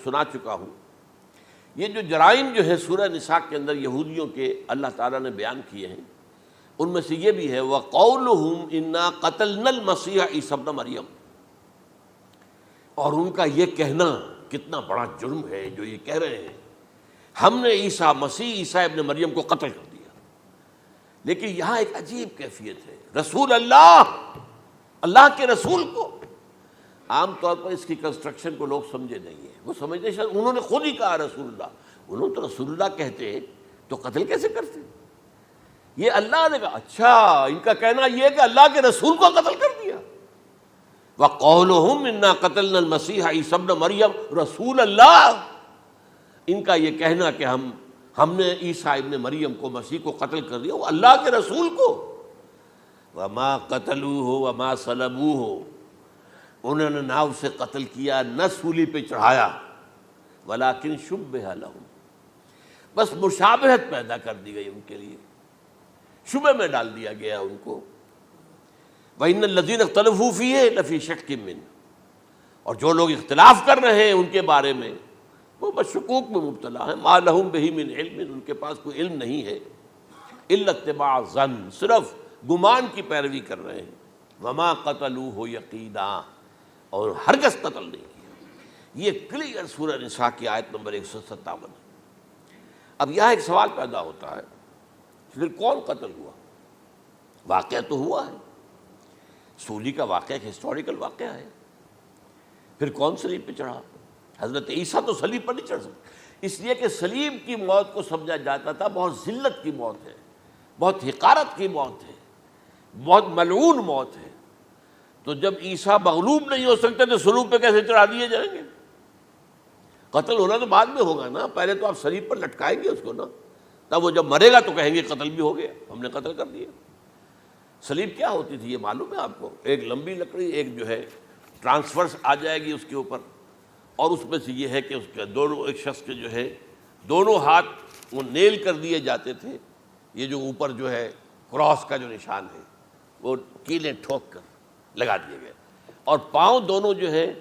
سنا چکا ہوں، یہ جو جرائم جو ہے سورہ نساء کے اندر یہودیوں کے اللہ تعالیٰ نے بیان کیے ہیں، ان میں سے یہ بھی ہے وَقَوْلُهُمْ إِنَّا قَتَلْنَا الْمَسِيحَ عِيسَى ابْنَ مَرْيَمَ، اور ان کا یہ کہنا کتنا بڑا جرم ہے جو یہ کہہ رہے ہیں ہم نے عیسیٰ ابن مریم کو قتل کر دیا۔ لیکن یہاں ایک عجیب کیفیت ہے، رسول اللہ کے رسول کو، عام طور پر اس کی کنسٹرکشن کو لوگ سمجھے نہیں ہیں، وہ سمجھتے ہیں انہوں نے خود ہی کہا رسول اللہ، انہوں تو رسول اللہ کہتے تو قتل کیسے کرتے؟ یہ اللہ نے کہا، اچھا ان کا کہنا یہ ہے کہ اللہ کے رسول کو قتل کر دیا۔ وَقَوْلُهُمْ إِنَّا قَتَلْنَا الْمَسِيحَ عِيسَى ابْنَ مَرْيَمَ رسول اللہ، ان کا یہ کہنا کہ ہم نے عیسیٰ ابن مریم کو، مسیح کو قتل کر دیا، وہ اللہ کے رسول کو۔ وَمَا قَتَلُوهُ وَمَا صَلَبُوهُ، انہوں نے نہ اسے قتل کیا نہ سولی پہ چڑھایا، وَلَٰكِن شُبِّهَ لَهُمْ، بس مشابہت پیدا کر دی گئی ان کے لیے، شبہ میں ڈال دیا گیا ان کو۔ وَإِنَّ الَّذِينَ اخْتَلَفُوا فِيهِ لَفِي شَكٍّ مِّنْهُ، اور جو لوگ اختلاف کر رہے ہیں ان کے بارے میں وہ بس شکوک میں مبتلا ہیں، مَا لَهُم بِهِ مِنْ عِلْمٍ، ان کے پاس کوئی علم نہیں ہے، إِلَّا اتِّبَاعَ الظَّنِّ، صرف گمان کی پیروی کر رہے ہیں۔ وَمَا قَتَلُوهُ يَقِينًا، اور ہرگز قتل نہیں کیا۔ یہ کلیئر سورہ نساء کی آیت نمبر 157 ہے۔ اب یہاں ایک سوال پیدا ہوتا ہے، پھر کون قتل ہوا؟ واقعہ تو ہوا ہے، سولی کا واقعہ ایک ہسٹوریکل واقعہ ہے، پھر کون صلیب پہ چڑھا؟ حضرت عیسیٰ تو صلیب پر نہیں چڑھ سکتے، اس لیے کہ صلیب کی موت کو سمجھا جاتا تھا بہت ذلت کی موت ہے، بہت حقارت کی موت ہے، بہت ملعون موت ہے۔ تو جب عیسیٰ مغلوب نہیں ہو سکتے تو صلیب پہ کیسے چڑھا دیے جائیں گے؟ قتل ہونا تو بعد میں ہوگا نا، پہلے تو آپ صلیب پر لٹکائیں گے اس کو نا، تب وہ جب مرے گا تو کہیں گے قتل بھی ہو گیا، ہم نے قتل کر دیا۔ صلیب کیا ہوتی تھی یہ معلوم ہے آپ کو؟ ایک لمبی لکڑی، ایک جو ہے ٹرانسفرس آ جائے گی اس کے اوپر، اور اس میں سے یہ ہے کہ اس کے دونوں، ایک شخص کے جو ہے دونوں ہاتھ وہ نیل کر دیے جاتے تھے، یہ جو اوپر جو ہے کراس کا جو نشان ہے وہ کیلیں ٹھوک کر لگا دیے گئے، اور پاؤں دونوں جو ہے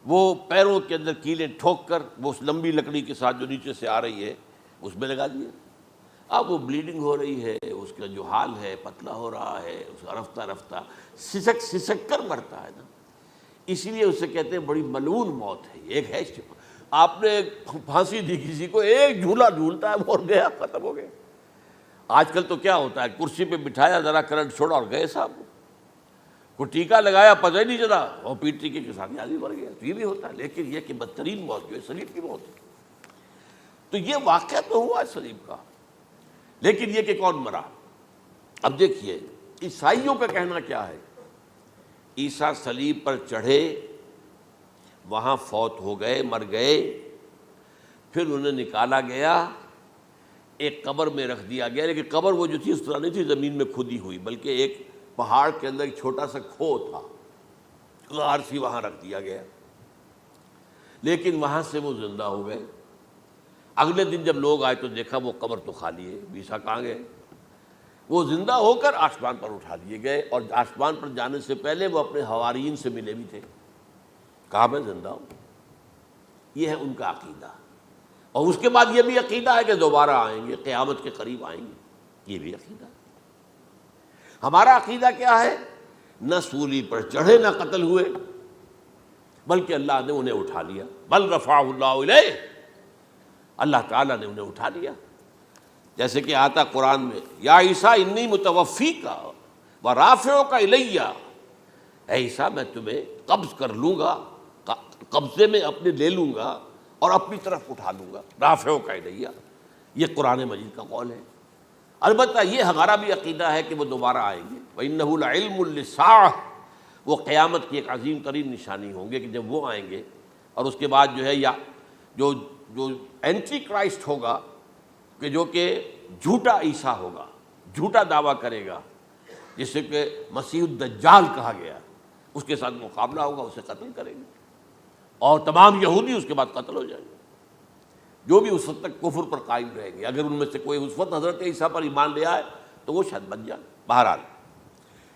وہ پیروں کے اندر کیلیں ٹھوک کر وہ اس لمبی لکڑی کے ساتھ جو نیچے سے آ رہی ہے اس میں لگا دیے۔ اب وہ بلیڈنگ ہو رہی ہے، اس کا جو حال ہے پتلا ہو رہا ہے، اس کا رفتہ رفتہ سسک کر مرتا ہے نا، اسی لیے اسے کہتے ہیں بڑی ملعون موت ہے۔ ایک ہے آپ نے پھانسی دی کسی کو، ایک جھولا جھولتا ہے اور گیا، ختم ہو گیا۔ آج کل تو کیا ہوتا ہے، کرسی پہ بٹھایا، ذرا کرنٹ چھوڑا اور گئے صاحب، کو ٹیکا لگایا پتہ ہی نہیں چلا اور پیٹ ٹیکے کے ساتھ آدمی مر گیا۔ تو یہ بھی ہوتا ہے، لیکن یہ کہ بدترین موت جو ہے صلیب کی موت ہے۔ تو یہ واقعہ تو ہوا ہے صلیب کا، لیکن یہ کہ کون مرا؟ اب دیکھیے عیسائیوں کا کہنا کیا ہے، عیسیٰ صلیب پر چڑھے، وہاں فوت ہو گئے، مر گئے، پھر انہیں نکالا گیا، ایک قبر میں رکھ دیا گیا، لیکن قبر وہ جو تھی اس طرح نہیں تھی زمین میں کھودی ہوئی، بلکہ ایک پہاڑ کے اندر ایک چھوٹا سا کھو تھا، غار سی، وہاں رکھ دیا گیا، لیکن وہاں سے وہ زندہ ہو گئے۔ اگلے دن جب لوگ آئے تو دیکھا وہ قبر تو خالی ہے، عیسیٰ کہاں گئے؟ وہ زندہ ہو کر آسمان پر اٹھا دیے گئے، اور آسمان پر جانے سے پہلے وہ اپنے حواریین سے ملے بھی تھے، کہا میں زندہ ہوں۔ یہ ہے ان کا عقیدہ، اور اس کے بعد یہ بھی عقیدہ ہے کہ دوبارہ آئیں گے، قیامت کے قریب آئیں گے، یہ بھی عقیدہ ہے۔ ہمارا عقیدہ کیا ہے؟ نہ سولی پر چڑھے نہ قتل ہوئے، بلکہ اللہ نے انہیں اٹھا لیا، بل رفعہ اللہ الیہ، اللہ تعالیٰ نے انہیں اٹھا لیا۔ جیسے کہ آتا قرآن میں، یا عیسیٰ انی متوفیک ورافعک الی، اے عیسیٰ میں تمہیں قبض کر لوں گا، قبضے میں اپنے لے لوں گا اور اپنی طرف اٹھا لوں گا، رافعک الی، یہ قرآن مجید کا قول ہے۔ البتہ یہ ہمارا بھی عقیدہ ہے کہ وہ دوبارہ آئیں گے، وَإِنَّهُ لَعِلْمٌ لِّلسَّاعَةِ، وہ قیامت کی ایک عظیم ترین نشانی ہوں گے کہ جب وہ آئیں گے، اور اس کے بعد جو ہے یا جو اینٹی کرائسٹ ہوگا کہ جو کہ جھوٹا عیسیٰ ہوگا، جھوٹا دعویٰ کرے گا، جسے کہ مسیح الدجال کہا گیا، اس کے ساتھ مقابلہ ہوگا، اسے قتل کریں گے، اور تمام یہودی اس کے بعد قتل ہو جائیں گے، جو بھی اس وقت تک کفر پر قائم رہیں گے۔ اگر ان میں سے کوئی اس وقت حضرت عیسیٰ پر ایمان لے آئے تو وہ شاید بن جائے۔ بہرحال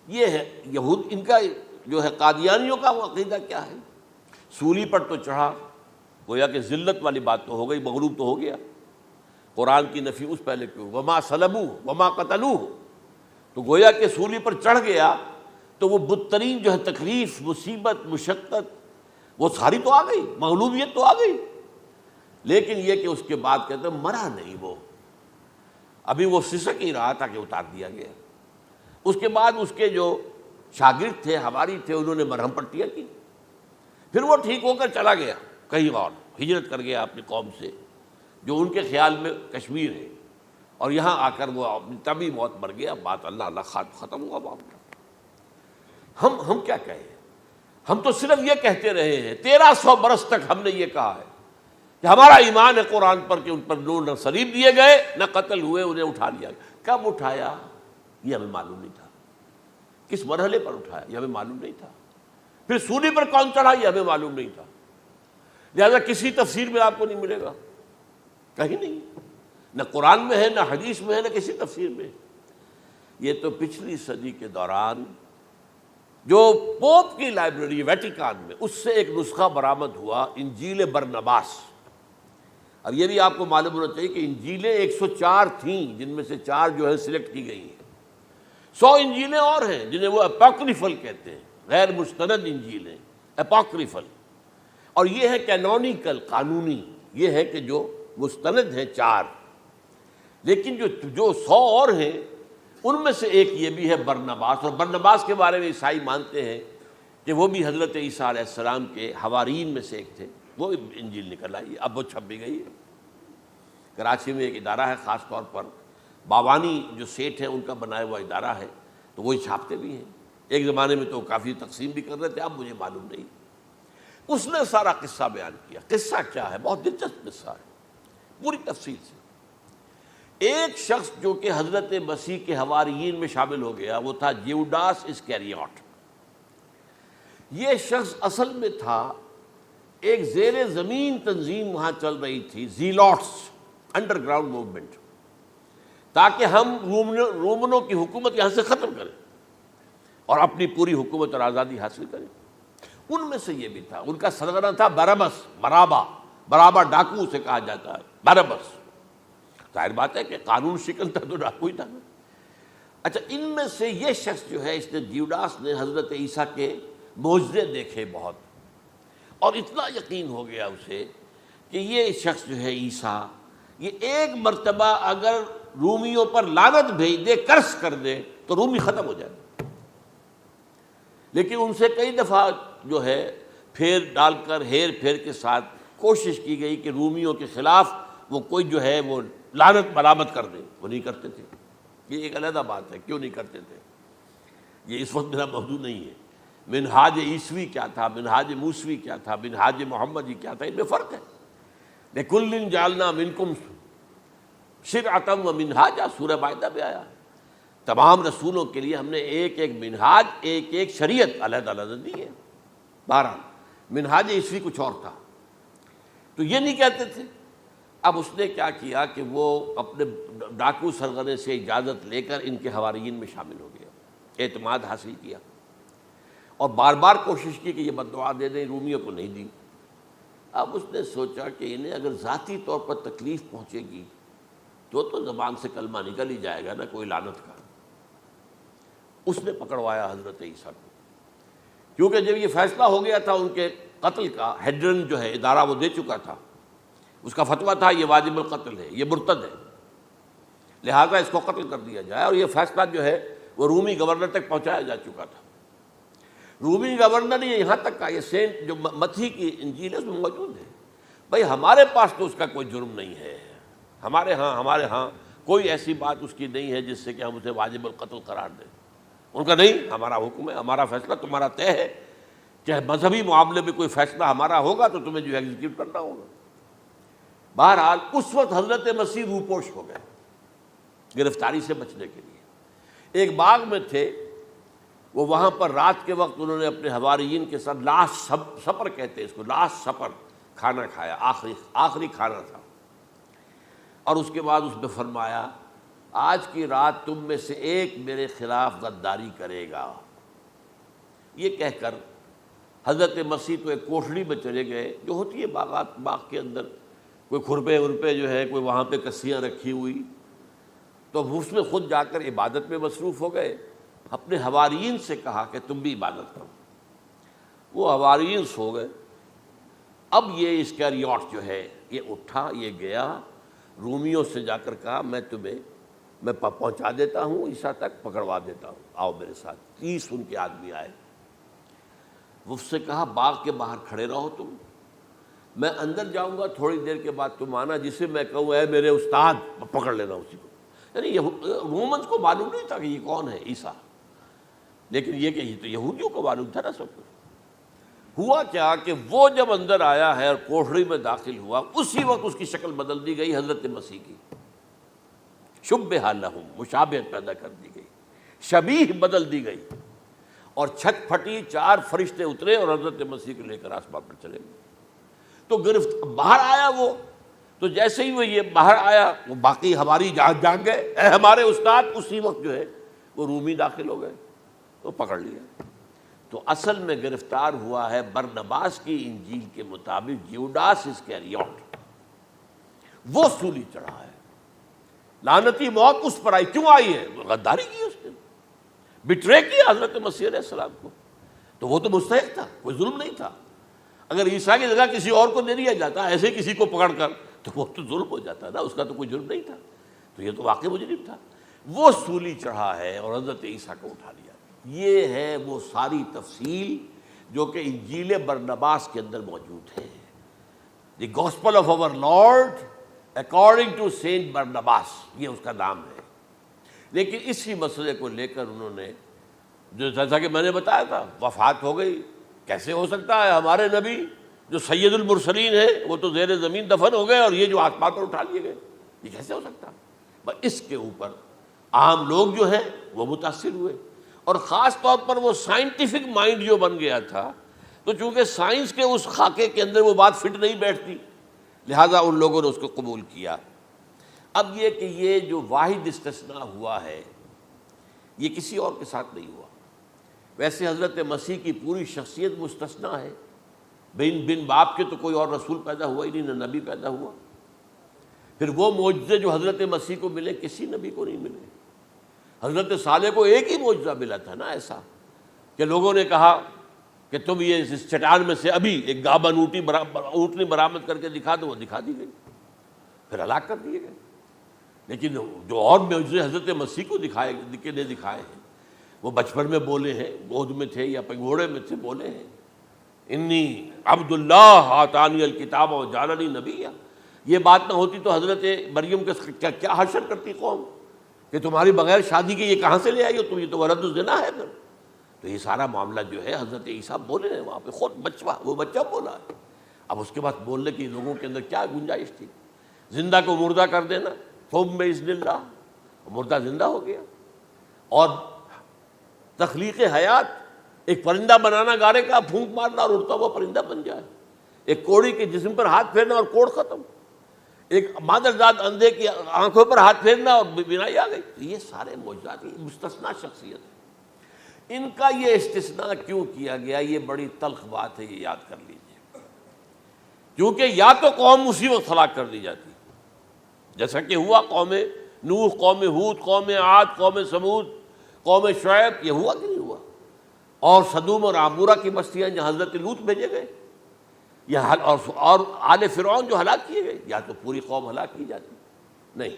یہ ہے یہود، ان کا جو ہے قادیانیوں کا وہ عقیدہ کیا ہے، سولی پر تو چڑھا، گویا کہ ذلت والی بات تو ہو گئی، مغلوب تو ہو گیا، قرآن کی نفی اس پہلے کیوں، وما صلبوہ وما قتلوہ، تو گویا کہ سولی پر چڑھ گیا تو وہ بدترین جو ہے تکلیف، مصیبت، مشقت وہ ساری تو آ گئی، مغلوبیت تو آ گئی، لیکن یہ کہ اس کے بعد کہتے ہیں مرا نہیں، وہ ابھی وہ سسک ہی رہا تھا کہ اتار دیا گیا۔ اس کے بعد اس کے جو شاگرد تھے، حواری تھے، انہوں نے مرہم پٹیاں کی، پھر وہ ٹھیک ہو کر چلا گیا کہیں اور، ہجرت کر گیا اپنی قوم سے جو ان کے خیال میں کشمیر ہے، اور یہاں آ کر وہ تبھی موت مر گیا، بات اللہ اللہ ختم ہوا معاملہ۔ ہم کیا کہیں، ہم تو صرف یہ کہتے رہے ہیں، 1300 برس تک ہم نے یہ کہا ہے کہ ہمارا ایمان ہے قرآن پر کہ ان پر نہ صلیب دیے گئے نہ قتل ہوئے، انہیں اٹھا لیا گیا۔ کب اٹھایا یہ ہمیں معلوم نہیں تھا، کس مرحلے پر اٹھایا یہ ہمیں معلوم نہیں تھا، پھر سولی پر کون چڑھا یہ ہمیں معلوم نہیں تھا، لہذا کسی تفسیر میں آپ کو نہیں ملے گا، کہیں نہیں، نہ قرآن میں ہے، نہ حدیث میں ہے، نہ کسی تفسیر میں۔ یہ تو پچھلی صدی کے دوران جو پوپ کی لائبریری ویٹیکان میں، اس سے ایک نسخہ برآمد ہوا، انجیل برنباس۔ اب یہ بھی آپ کو معلوم ہونا چاہیے کہ انجیلیں 104 تھیں، جن میں سے 4 جو ہے سلیکٹ کی گئی ہیں، 100 انجیلیں اور ہیں جنہیں وہ اپوکریفل کہتے ہیں، غیر مستند انجیلیں، اپوکریفل، اور یہ ہے کینونیکل، قانونی، یہ ہے کہ جو مستند ہیں 4، لیکن جو 100 اور ہیں ان میں سے ایک یہ بھی ہے برنباس، اور برنباس کے بارے میں عیسائی مانتے ہیں کہ وہ بھی حضرت عیسیٰ علیہ السلام کے حواریین میں سے ایک تھے، وہ انجیل نکل آئی، اب وہ چھپ بھی گئی ہے۔ کراچی میں ایک ادارہ ہے خاص طور پر، باوانی جو سیٹھ ہیں ان کا بنایا ہوا ادارہ ہے، تو وہی چھاپتے بھی ہیں، ایک زمانے میں تو کافی تقسیم بھی کر رہے تھے، اب مجھے معلوم نہیں۔ اس نے سارا قصہ بیان کیا۔ قصہ کیا ہے؟ بہت دلچسپ قصہ ہے، پوری تفصیل سے۔ ایک شخص جو کہ حضرت مسیح کے حواریین میں شامل ہو گیا، وہ تھا جیوڈاس اسکیریوٹ۔ یہ شخص اصل میں تھا ایک زیر زمین تنظیم وہاں چل رہی تھی، زیلوٹس، انڈر گراؤنڈ موومنٹ، تاکہ ہم رومنوں کی حکومت یہاں سے ختم کریں اور اپنی پوری حکومت اور آزادی حاصل کریں۔ ان میں سے یہ بھی تھا، ان کا سرگنا تھا برابس، برابا ڈاکو اسے کہا جاتا ہے، برابس۔ ظاہر بات ہے کہ قانون شکن تھا تو ڈاکو ہی تھا۔ اچھا، ان میں سے یہ شخص جو ہے، اس نے جیوڈاس نے حضرت عیسیٰ کے معجزے دیکھے بہت، اور اتنا یقین ہو گیا اسے کہ یہ شخص جو ہے عیسیٰ، یہ ایک مرتبہ اگر رومیوں پر لعنت بھیج دے، کرس کر دے، تو رومی ختم ہو جائے۔ لیکن ان سے کئی دفعہ جو ہے پھیر ڈال کر، ہیر پھیر کے ساتھ کوشش کی گئی کہ رومیوں کے خلاف وہ کوئی جو ہے وہ لعنت برآمد کر دے، وہ نہیں کرتے تھے۔ یہ ایک علیحدہ بات ہے، کیوں نہیں کرتے تھے، یہ اس وقت میرا موضوع نہیں ہے۔ منہاج عیسوی کیا تھا، منہاج موسوی کیا تھا، منہاج محمدی کیا تھا، ان میں فرق ہے۔ لِكُلٍّ جَعَلْنَا مِنْكُمْ شِرْعَةً وَمِنْهَاجًا، سورہ مائدہ میں آیا، تمام رسولوں کے لیے ہم نے ایک ایک منہاج، ایک ایک شریعت علیحدہ علیحدہ دی ہے۔ بہرحال منہاج عیسوی کچھ اور تھا، تو یہ نہیں کہتے تھے۔ اب اس نے کیا کیا کہ وہ اپنے ڈاکو سرغنے سے اجازت لے کر ان کے حواریین میں شامل ہو گیا، اعتماد حاصل کیا، اور بار بار کوشش کی کہ یہ بددعا دے دیں، رومیوں کو نہیں دی۔ اب اس نے سوچا کہ انہیں اگر ذاتی طور پر تکلیف پہنچے گی تو زبان سے کلمہ نکل ہی جائے گا نا، کوئی لعنت کا۔ اس نے پکڑوایا حضرت عیسیٰ کو، کیونکہ جب یہ فیصلہ ہو گیا تھا ان کے قتل کا، ہیڈرن جو ہے ادارہ وہ دے چکا تھا، اس کا فتویٰ تھا یہ واجب القتل ہے، یہ مرتد ہے، لہذا اس کو قتل کر دیا جائے، اور یہ فیصلہ جو ہے وہ رومی گورنر تک پہنچایا جا چکا تھا۔ رومی گورنر نے یہاں تک کہا، یہ سینٹ جو متی کی انجیل ہے اس میں موجود ہے، بھائی ہمارے پاس تو اس کا کوئی جرم نہیں ہے، ہمارے ہاں کوئی ایسی بات اس کی نہیں ہے جس سے کہ ہم اسے واجب القتل قرار دیں۔ ان کا نہیں، ہمارا حکم ہے، ہمارا فیصلہ تمہارا طے ہے، چاہے مذہبی معاملے میں کوئی فیصلہ ہمارا ہوگا تو تمہیں جو ایگزیکیوٹ کرنا ہوگا۔ بہرحال اس وقت حضرت مسیح روپوش ہو گئے گرفتاری سے بچنے کے لیے۔ ایک باغ میں تھے وہ، وہاں پر رات کے وقت انہوں نے اپنے حواریین کے ساتھ لاسٹ سپر کہتے ہیں اس کو، لاسٹ سپر کھانا کھایا، آخری کھانا تھا، اور اس کے بعد اس نے فرمایا آج کی رات تم میں سے ایک میرے خلاف غداری کرے گا۔ یہ کہہ کر حضرت مسیح تو ایک کوٹھڑی میں چلے گئے، جو ہوتی ہے باغ کے اندر، کوئی کھرپے ورپے جو ہے، کوئی وہاں پہ کسیاں رکھی ہوئی، تو اس میں خود جا کر عبادت میں مصروف ہو گئے۔ اپنے حواریین سے کہا کہ تم بھی عبادت کرو، وہ حواریین سو گئے۔ اب یہ اسکریوٹ جو ہے یہ اٹھا، یہ گیا رومیوں سے جا کر کہا میں پہنچا دیتا ہوں عیسیٰ تک، پکڑوا دیتا ہوں، آؤ میرے ساتھ۔ 30 ان کے آدمی آئے، وہ اس سے کہا باغ کے باہر کھڑے رہو تم، میں اندر جاؤں گا، تھوڑی دیر کے بعد تم آنا، جسے میں کہوں اے میرے استاد، پکڑ لینا اسی کو۔ یعنی رومنز کو معلوم نہیں تھا کہ یہ کون ہے عیسیٰ، لیکن یہ کہ یہ تو یہودیوں کو معلوم تھا نا سب کچھ۔ ہوا کیا کہ وہ جب اندر آیا ہے اور کوٹھڑی میں داخل ہوا، اسی وقت اس کی شکل بدل دی گئی حضرت مسیح کی، شبہ لہم، مشابہت پیدا کر دی گئی، شبیہ بدل دی گئی، اور چھت پھٹی، 4 فرشتے اترے اور حضرت مسیح کو لے کر آسمان پر چلے گئے۔ تو باہر آیا وہ، تو جیسے ہی وہ یہ باہر آیا، وہ باقی ہماری جان گئے، اے ہمارے استاد، اسی وقت جو ہے وہ رومی داخل ہو گئے، تو پکڑ لیا۔ تو اصل میں گرفتار ہوا ہے برنباس کی انجیل کے مطابق یوڈاس اسکریوٹ، وہ سولی چڑھا ہے۔ لعنتی موت اس پر آئی، کیوں آئی ہے؟ غداری کی اس نے، بٹرے کیا حضرت مسیح علیہ السلام کو، تو وہ تو مستحق تھا، کوئی ظلم نہیں تھا۔ اگر عیسیٰ کی جگہ کسی اور کو دے دیا جاتا ایسے کسی کو پکڑ کر، تو وہ تو ظلم ہو جاتا نا، اس کا تو کوئی جرم نہیں تھا، تو یہ تو واقعی مجرم تھا۔ وہ سولی چڑھا ہے اور حضرت عیسیٰ کو اٹھا لیا۔ یہ ہے وہ ساری تفصیل جو کہ انجیل برنباس کے اندر موجود ہے، the gospel of our lord according to saint Barnabas, یہ اس کا نام ہے۔ لیکن اسی مسئلے کو لے کر انہوں نے، جو جیسا کہ میں نے بتایا تھا، وفات ہو گئی، کیسے ہو سکتا ہے ہمارے نبی جو سید المرسلین ہے وہ تو زیر زمین دفن ہو گئے اور یہ جو آسمان پر اٹھا لیے گئے، یہ کیسے ہو سکتا؟ بس اس کے اوپر عام لوگ جو ہیں وہ متاثر ہوئے، اور خاص طور پر وہ سائنٹیفک مائنڈ جو بن گیا تھا، تو چونکہ سائنس کے اس خاکے کے اندر وہ بات فٹ نہیں بیٹھتی، لہٰذا ان لوگوں نے اس کو قبول کیا۔ اب یہ کہ یہ جو واحد استثناء ہوا ہے یہ کسی اور کے ساتھ نہیں ہوا۔ ویسے حضرت مسیح کی پوری شخصیت مستثنیٰ ہے، بن باپ کے تو کوئی اور رسول پیدا ہوا ہی نہیں، نہ نبی پیدا ہوا۔ پھر وہ معجزے جو حضرت مسیح کو ملے کسی نبی کو نہیں ملے۔ حضرت صالح کو ایک ہی معجزہ ملا تھا نا ایسا کہ لوگوں نے کہا کہ تم یہ اس چٹان میں سے ابھی ایک گابن اونٹنی برآمد کر کے دکھا دو، وہ دکھا دی گئی، پھر ہلاک کر دیے گئے۔ لیکن جو اور معجزے حضرت مسیح کو دکھائے ہیں وہ بچپن میں بولے ہیں، گود میں تھے یا پگوڑے میں تھے، بولے ہیں انی عبد اللہ آتانی الکتاب و جعلنی نبیا۔ یہ بات نہ ہوتی تو حضرت مریم کے کیا حشر کرتی قوم کہ تمہاری بغیر شادی کے یہ کہاں سے لے آئی ہو تم، یہ تو ولد الزنا ہے۔ پھر تو یہ سارا معاملہ جو ہے حضرت عیسیٰ بولے ہیں وہاں پہ، خود وہ بچہ بولا ہے۔ اب اس کے بعد بولنے کی لوگوں کے اندر کیا گنجائش تھی؟ زندہ کو مردہ کر دینا، ثم بإذن اللہ، مردہ زندہ ہو گیا، اور تخلیق حیات، ایک پرندہ بنانا گارے کا، پھونک مارنا اور اڑتا ہوا پرندہ بن جائے، ایک کوڑی کے جسم پر ہاتھ پھیرنا اور کوڑ ختم، ایک مادرزاد اندھے کی آنکھوں پر ہاتھ پھیرنا اور بینائی آ گئی۔ یہ سارے معجزات، مستثنیٰ شخصیت ہے۔ ان کا یہ استثناء کیوں کیا گیا، یہ بڑی تلخ بات ہے، یہ یاد کر لیجیے، کیونکہ یا تو قوم اسی وقت ہلاک کر دی جاتی جیسا کہ ہوا قوم نوح، قوم ہود، قوم عاد، قوم ثمود، قوم شعیب، یہ ہوا کہ نہیں ہوا، اور سدوم اور عمورہ کی بستیاں جہاں حضرت لوط بھیجے گئے، اور آل فرعون جو ہلاک کیے گئے، یا تو پوری قوم ہلاک کی جاتی؟ نہیں،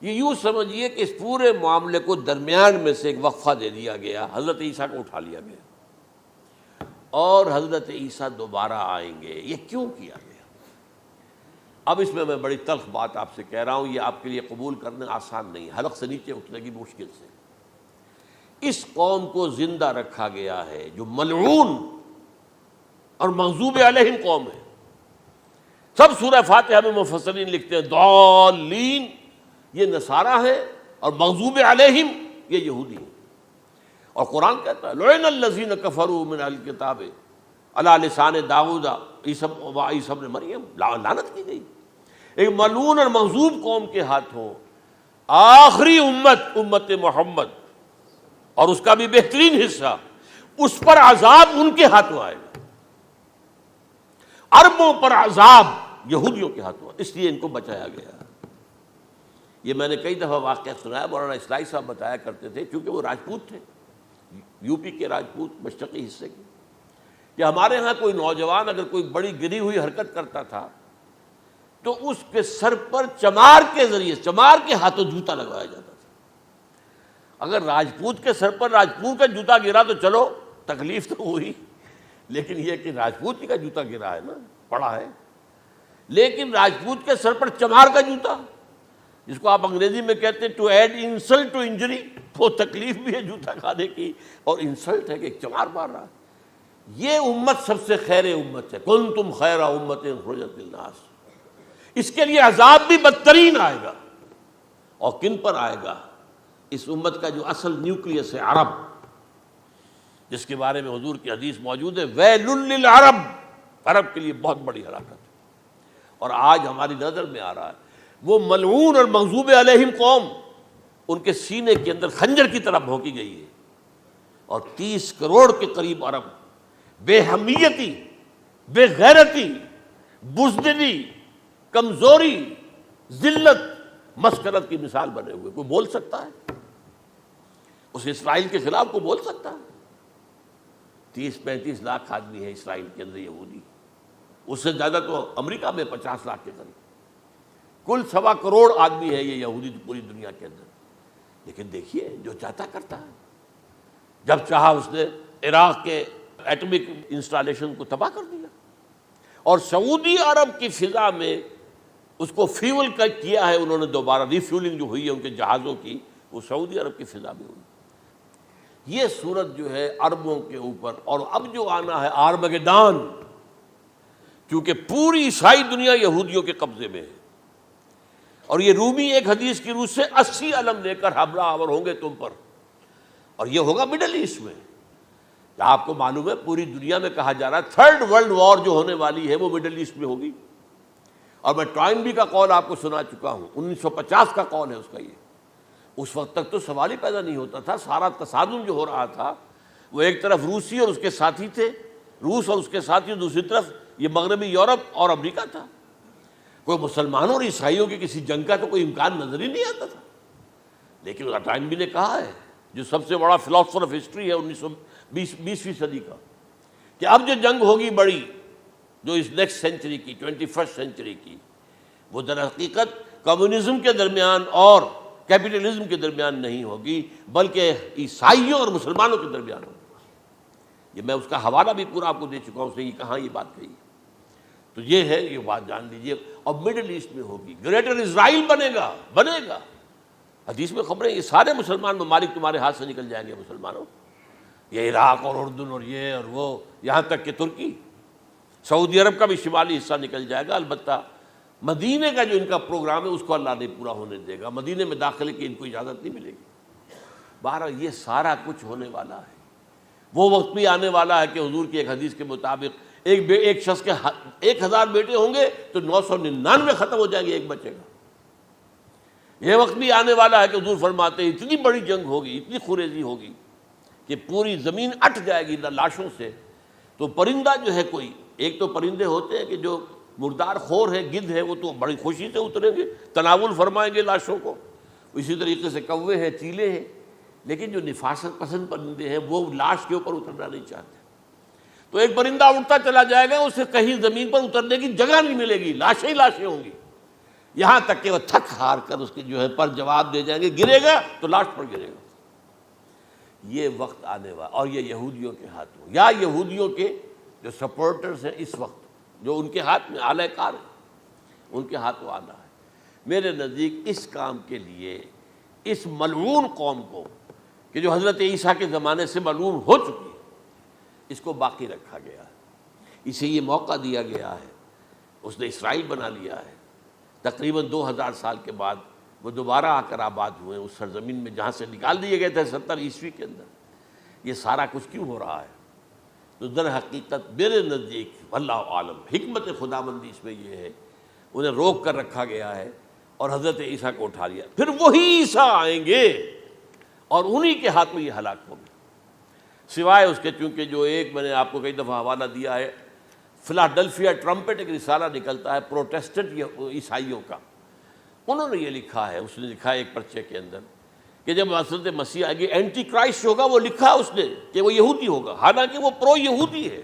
یہ یوں سمجھیے کہ اس پورے معاملے کو درمیان میں سے ایک وقفہ دے دیا گیا، حضرت عیسیٰ کو اٹھا لیا گیا، اور حضرت عیسیٰ دوبارہ آئیں گے۔ یہ کیوں کیا گیا؟ اب اس میں بڑی تلخ بات آپ سے کہہ رہا ہوں، یہ آپ کے لیے قبول کرنا آسان نہیں، حلق سے نیچے اٹھنے کی مشکل سے۔ اس قوم کو زندہ رکھا گیا ہے جو ملعون اور مغضوب علیہم قوم ہے۔ سب سورہ فاتحہ میں مفسرین لکھتے ہیں ضالین یہ نصارہ ہے اور مغضوب علیہم یہ یہودی ہیں، اور قرآن کہتا ہے لعن الذین کفروا من اہل الکتاب علی لسان داؤد عیسی ابن مریم، لعنت کی گئی ایک ملعون اور مغضوب قوم کے ہاتھوں۔ آخری امت محمد اور اس کا بھی بہترین حصہ، اس پر عذاب ان کے ہاتھوں آئے گا، عربوں پر عذاب یہودیوں کے ہاتھوں، اس لیے ان کو بچایا گیا۔ یہ میں نے کئی دفعہ واقعہ سنایا، مولانا اصلاحی صاحب بتایا کرتے تھے، چونکہ وہ راجپوت تھے، یو پی کے راجپوت مشرقی حصے کے، کہ ہمارے ہاں کوئی نوجوان اگر کوئی بڑی گری ہوئی حرکت کرتا تھا تو اس کے سر پر چمار کے ذریعے، چمار کے ہاتھوں جوتا لگوایا جاتا تھا۔ اگر راجپوت کے سر پر راجپوت کا جوتا گرا تو چلو تکلیف تو ہوئی، لیکن یہ کہ راجپوت ہی کا جوتا گرا ہے نا، پڑا ہے، لیکن راجپوت کے سر پر چمار کا جوتا، جس کو آپ انگریزی میں کہتے ہیں to add insult to injury, وہ تکلیف بھی ہے جوتا کھانے کی اور انسلٹ ہے کہ ایک چمار مار رہا ہے۔ یہ امت سب سے خیر امت ہے، کنتم خیر امت اخرجت للناس۔ اس کے لیے عذاب بھی بدترین آئے گا، اور کن پر آئے گا؟ اس امت کا جو اصل نیوکلیس ہے عرب، جس کے بارے میں حضور کی حدیث موجود ہے ویل للعرب، عرب کے لیے بہت بڑی ہلاکت ہے۔ اور آج ہماری نظر میں آ رہا ہے وہ ملعون اور مغضوب علیہم قوم ان کے سینے کے اندر خنجر کی طرح بھونکی گئی ہے، اور 30 کروڑ کے قریب عرب بے حمیتی، بے غیرتی، بزدلی، کمزوری، ذلت، مسکرت کی مثال بنے ہوئے۔ کوئی بول سکتا ہے اس اسرائیل کے خلاف؟ کوئی بول سکتا ہے؟ 30-35 لاکھ آدمی ہے اسرائیل کے اندر یہودی، اس سے زیادہ تو امریکہ میں 50 لاکھ کے قریب، کل 1.25 کروڑ آدمی ہے یہ یہودی پوری دنیا کے اندر۔ لیکن دیکھیے جو چاہتا کرتا ہے، جب چاہا اس نے عراق کے ایٹمک انسٹالیشن کو تباہ کر دیا، اور سعودی عرب کی فضا میں اس کو فیول کیا ہے انہوں نے، دوبارہ ری فیولنگ جو ہوئی ہے ان کے جہازوں کی، وہ سعودی عرب کی فضا میں ہوئی۔ یہ صورت جو ہے عربوں کے اوپر، اور اب جو آنا ہے آرمگیدان، کیونکہ پوری عیسائی دنیا یہودیوں کے قبضے میں ہے، اور یہ رومی ایک حدیث کی روح سے 80 علم لے کر حملہ آور ہوں گے تم پر، اور یہ ہوگا مڈل ایسٹ میں۔ آپ کو معلوم ہے پوری دنیا میں کہا جا رہا ہے 3rd ورلڈ وار جو ہونے والی ہے وہ مڈل ایسٹ میں ہوگی، اور میں ٹوائنبی کا قول آپ کو سنا چکا ہوں، 1950 کا قول ہے اس کا۔ یہ اس وقت تک تو سوال ہی پیدا نہیں ہوتا تھا، سارا تصادم جو ہو رہا تھا وہ ایک طرف روسی اور اس کے ساتھی تھے، روس اور اس کے ساتھی، دوسری طرف یہ مغربی یورپ اور امریکہ تھا۔ کوئی مسلمانوں اور عیسائیوں کی کسی جنگ کا تو کوئی امکان نظر ہی نہیں آتا تھا۔ لیکن ٹائنبی نے کہا ہے، جو سب سے بڑا فلاسفر آف ہسٹری ہے 20ویں صدی کا، کہ اب جو جنگ ہوگی بڑی، جو اس نیکسٹ سینچری کی، 21st سینچری کی، وہ در حقیقت کمیونزم کے درمیان اور کیپٹلزم کے درمیان نہیں ہوگی، بلکہ عیسائیوں اور مسلمانوں کے درمیان ہوگی۔ یہ میں اس کا حوالہ بھی پورا آپ کو دے چکا ہوں، اس نے یہ کہاں یہ بات کہی، تو یہ ہے، یہ بات جان لیجئے۔ اور مڈل ایسٹ میں ہوگی، گریٹر اسرائیل بنے گا۔ حدیث میں خبریں، یہ سارے مسلمان ممالک تمہارے ہاتھ سے نکل جائیں گے مسلمانوں، یہ عراق اور اردن اور یہ اور وہ، یہاں تک کہ ترکی، سعودی عرب کا بھی شمالی حصہ نکل جائے گا۔ البتہ مدینے کا جو ان کا پروگرام ہے اس کو اللہ نہیں پورا ہونے دے گا، مدینے میں داخلے کی ان کو اجازت نہیں ملے گی۔ بہرحال یہ سارا کچھ ہونے والا ہے۔ وہ وقت بھی آنے والا ہے کہ حضور کی ایک حدیث کے مطابق ایک شخص کے 1000 بیٹے ہوں گے تو 999 ختم ہو جائیں گے، ایک بچے گا۔ یہ وقت بھی آنے والا ہے کہ حضور فرماتے ہیں اتنی بڑی جنگ ہوگی، اتنی خوریزی ہوگی کہ پوری زمین اٹھ جائے گی لاشوں سے۔ تو پرندہ جو ہے، کوئی ایک تو پرندے ہوتے ہیں کہ جو مردار خور ہے، گدھ ہے، وہ تو بڑی خوشی سے اتریں گے، تناول فرمائیں گے لاشوں کو۔ اسی طریقے سے کوے ہیں، چیلے ہیں، لیکن جو نفاست پسند پرندے ہیں وہ لاش کے اوپر اترنا نہیں چاہتے۔ تو ایک پرندہ اڑتا چلا جائے گا، اسے کہیں زمین پر اترنے کی جگہ نہیں ملے گی، لاشیں ہی لاشیں ہوں گی، یہاں تک کہ وہ تھک ہار کر اس کے جو ہے پر جواب دے جائیں گے، گرے گا تو لاش پر گرے گا۔ یہ وقت آنے والا، اور یہ یہودیوں کے ہاتھوں، یا یہودیوں کے جو سپورٹرز ہیں اس وقت، جو ان کے ہاتھ میں آلہ کار ہیں، ان کے ہاتھوں آنا ہے۔ میرے نزدیک اس کام کے لیے اس ملعون قوم کو کہ جو حضرت عیسیٰ کے زمانے سے ملعون ہو چکی ہے، اس کو باقی رکھا گیا ہے، اسے یہ موقع دیا گیا ہے۔ اس نے اسرائیل بنا لیا ہے، تقریباً 2000 سال کے بعد وہ دوبارہ آ کر آباد ہوئے اس سرزمین میں جہاں سے نکال دیے گئے تھے 70 عیسوی کے اندر۔ یہ سارا کچھ کیوں ہو رہا ہے؟ تو در حقیقت میرے نزدیک واللہ عالم حکمت خداوندی اس میں یہ ہے، انہیں روک کر رکھا گیا ہے اور حضرت عیسیٰ کو اٹھا لیا۔ پھر وہی عیسیٰ آئیں گے اور انہی کے ہاتھ میں یہ ہلاک ہوگی، سوائے اس کے چونکہ جو ایک میں نے آپ کو کئی دفعہ حوالہ دیا ہے، فلاڈلفیا ٹرمپٹ ایک رسالہ نکلتا ہے پروٹیسٹنٹ عیسائیوں کا، انہوں نے یہ لکھا ہے، اس نے لکھا ہے ایک پرچے کے اندر کہ جب حضرت مسیح آئے گی اینٹی کرائسٹ ہوگا، وہ لکھا اس نے کہ وہ یہودی ہوگا، حالانکہ وہ پرو یہودی ہے۔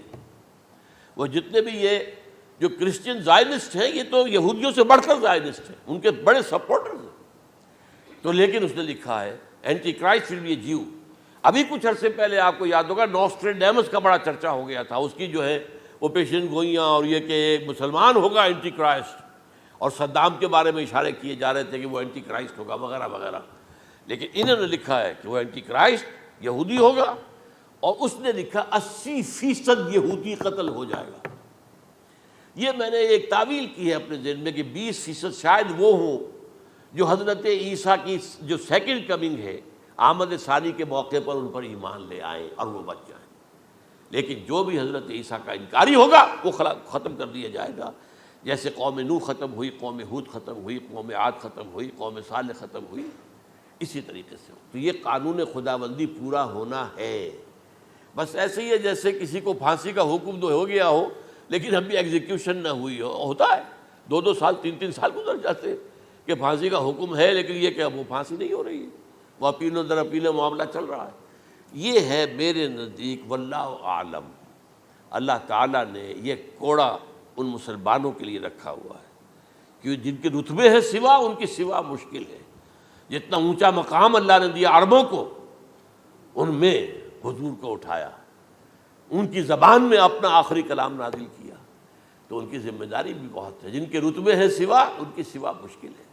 وہ جتنے بھی یہ جو کرسچن زائنسٹ ہیں یہ تو یہودیوں سے بڑھ کر زائنسٹ ہیں، ان کے بڑے سپورٹرز ہیں۔ تو لیکن اس نے لکھا ہے اینٹی کرائسٹ ول بی اے جیو۔ ابھی کچھ عرصے پہلے آپ کو یاد ہوگا نوسٹریڈیمس کا بڑا چرچا ہو گیا تھا، اس کی جو ہے وہ پیشن گوئیاں اور یہ کہ ایک مسلمان ہوگا اینٹی کرائسٹ، اور صدام کے بارے میں اشارے کیے جا رہے تھے کہ وہ اینٹی کرائسٹ ہوگا وغیرہ وغیرہ۔ لیکن انہوں نے لکھا ہے کہ وہ اینٹی کرائسٹ یہودی ہوگا، اور اس نے لکھا 80% یہودی قتل ہو جائے گا۔ یہ میں نے ایک تعویل کی ہے اپنے ذہن میں کہ 20% شاید وہ ہوں جو حضرت عیسیٰ کی جو سیکنڈ کمنگ ہے آمد ثانی کے موقع پر ان پر ایمان لے آئیں اور وہ بچ جائیں۔ لیکن جو بھی حضرت عیسیٰ کا انکاری ہوگا وہ ختم کر دیا جائے گا، جیسے قوم نوح ختم ہوئی، قوم ہود ختم ہوئی، قوم عاد ختم ہوئی، قوم صالح ختم ہوئی، اسی طریقے سے تو یہ قانون خداوندی پورا ہونا ہے۔ بس ایسے ہی ہے جیسے کسی کو پھانسی کا حکم تو ہو گیا ہو لیکن ابھی ایگزیکیوشن نہ ہوئی ہو، ہوتا ہے 2 سال 3 سال گزر جاتے کہ پھانسی کا حکم ہے لیکن یہ کہ اب وہ پھانسی نہیں ہو رہی ہے، وہ اپیلوں در اپیلوں معاملہ چل رہا ہے۔ یہ ہے میرے نزدیک واللہ عالم، اللہ تعالیٰ نے یہ کوڑا ان مسلمانوں کے لیے رکھا ہوا ہے کہ جن کے رتبے ہیں سوا، ان کی سوا مشکل ہے۔ جتنا اونچا مقام اللہ نے دیا عربوں کو، ان میں حضور کو اٹھایا، ان کی زبان میں اپنا آخری کلام نازل کیا، تو ان کی ذمہ داری بھی بہت ہے۔ جن کے رتبے ہیں سوا، ان کی سوا مشکل ہے۔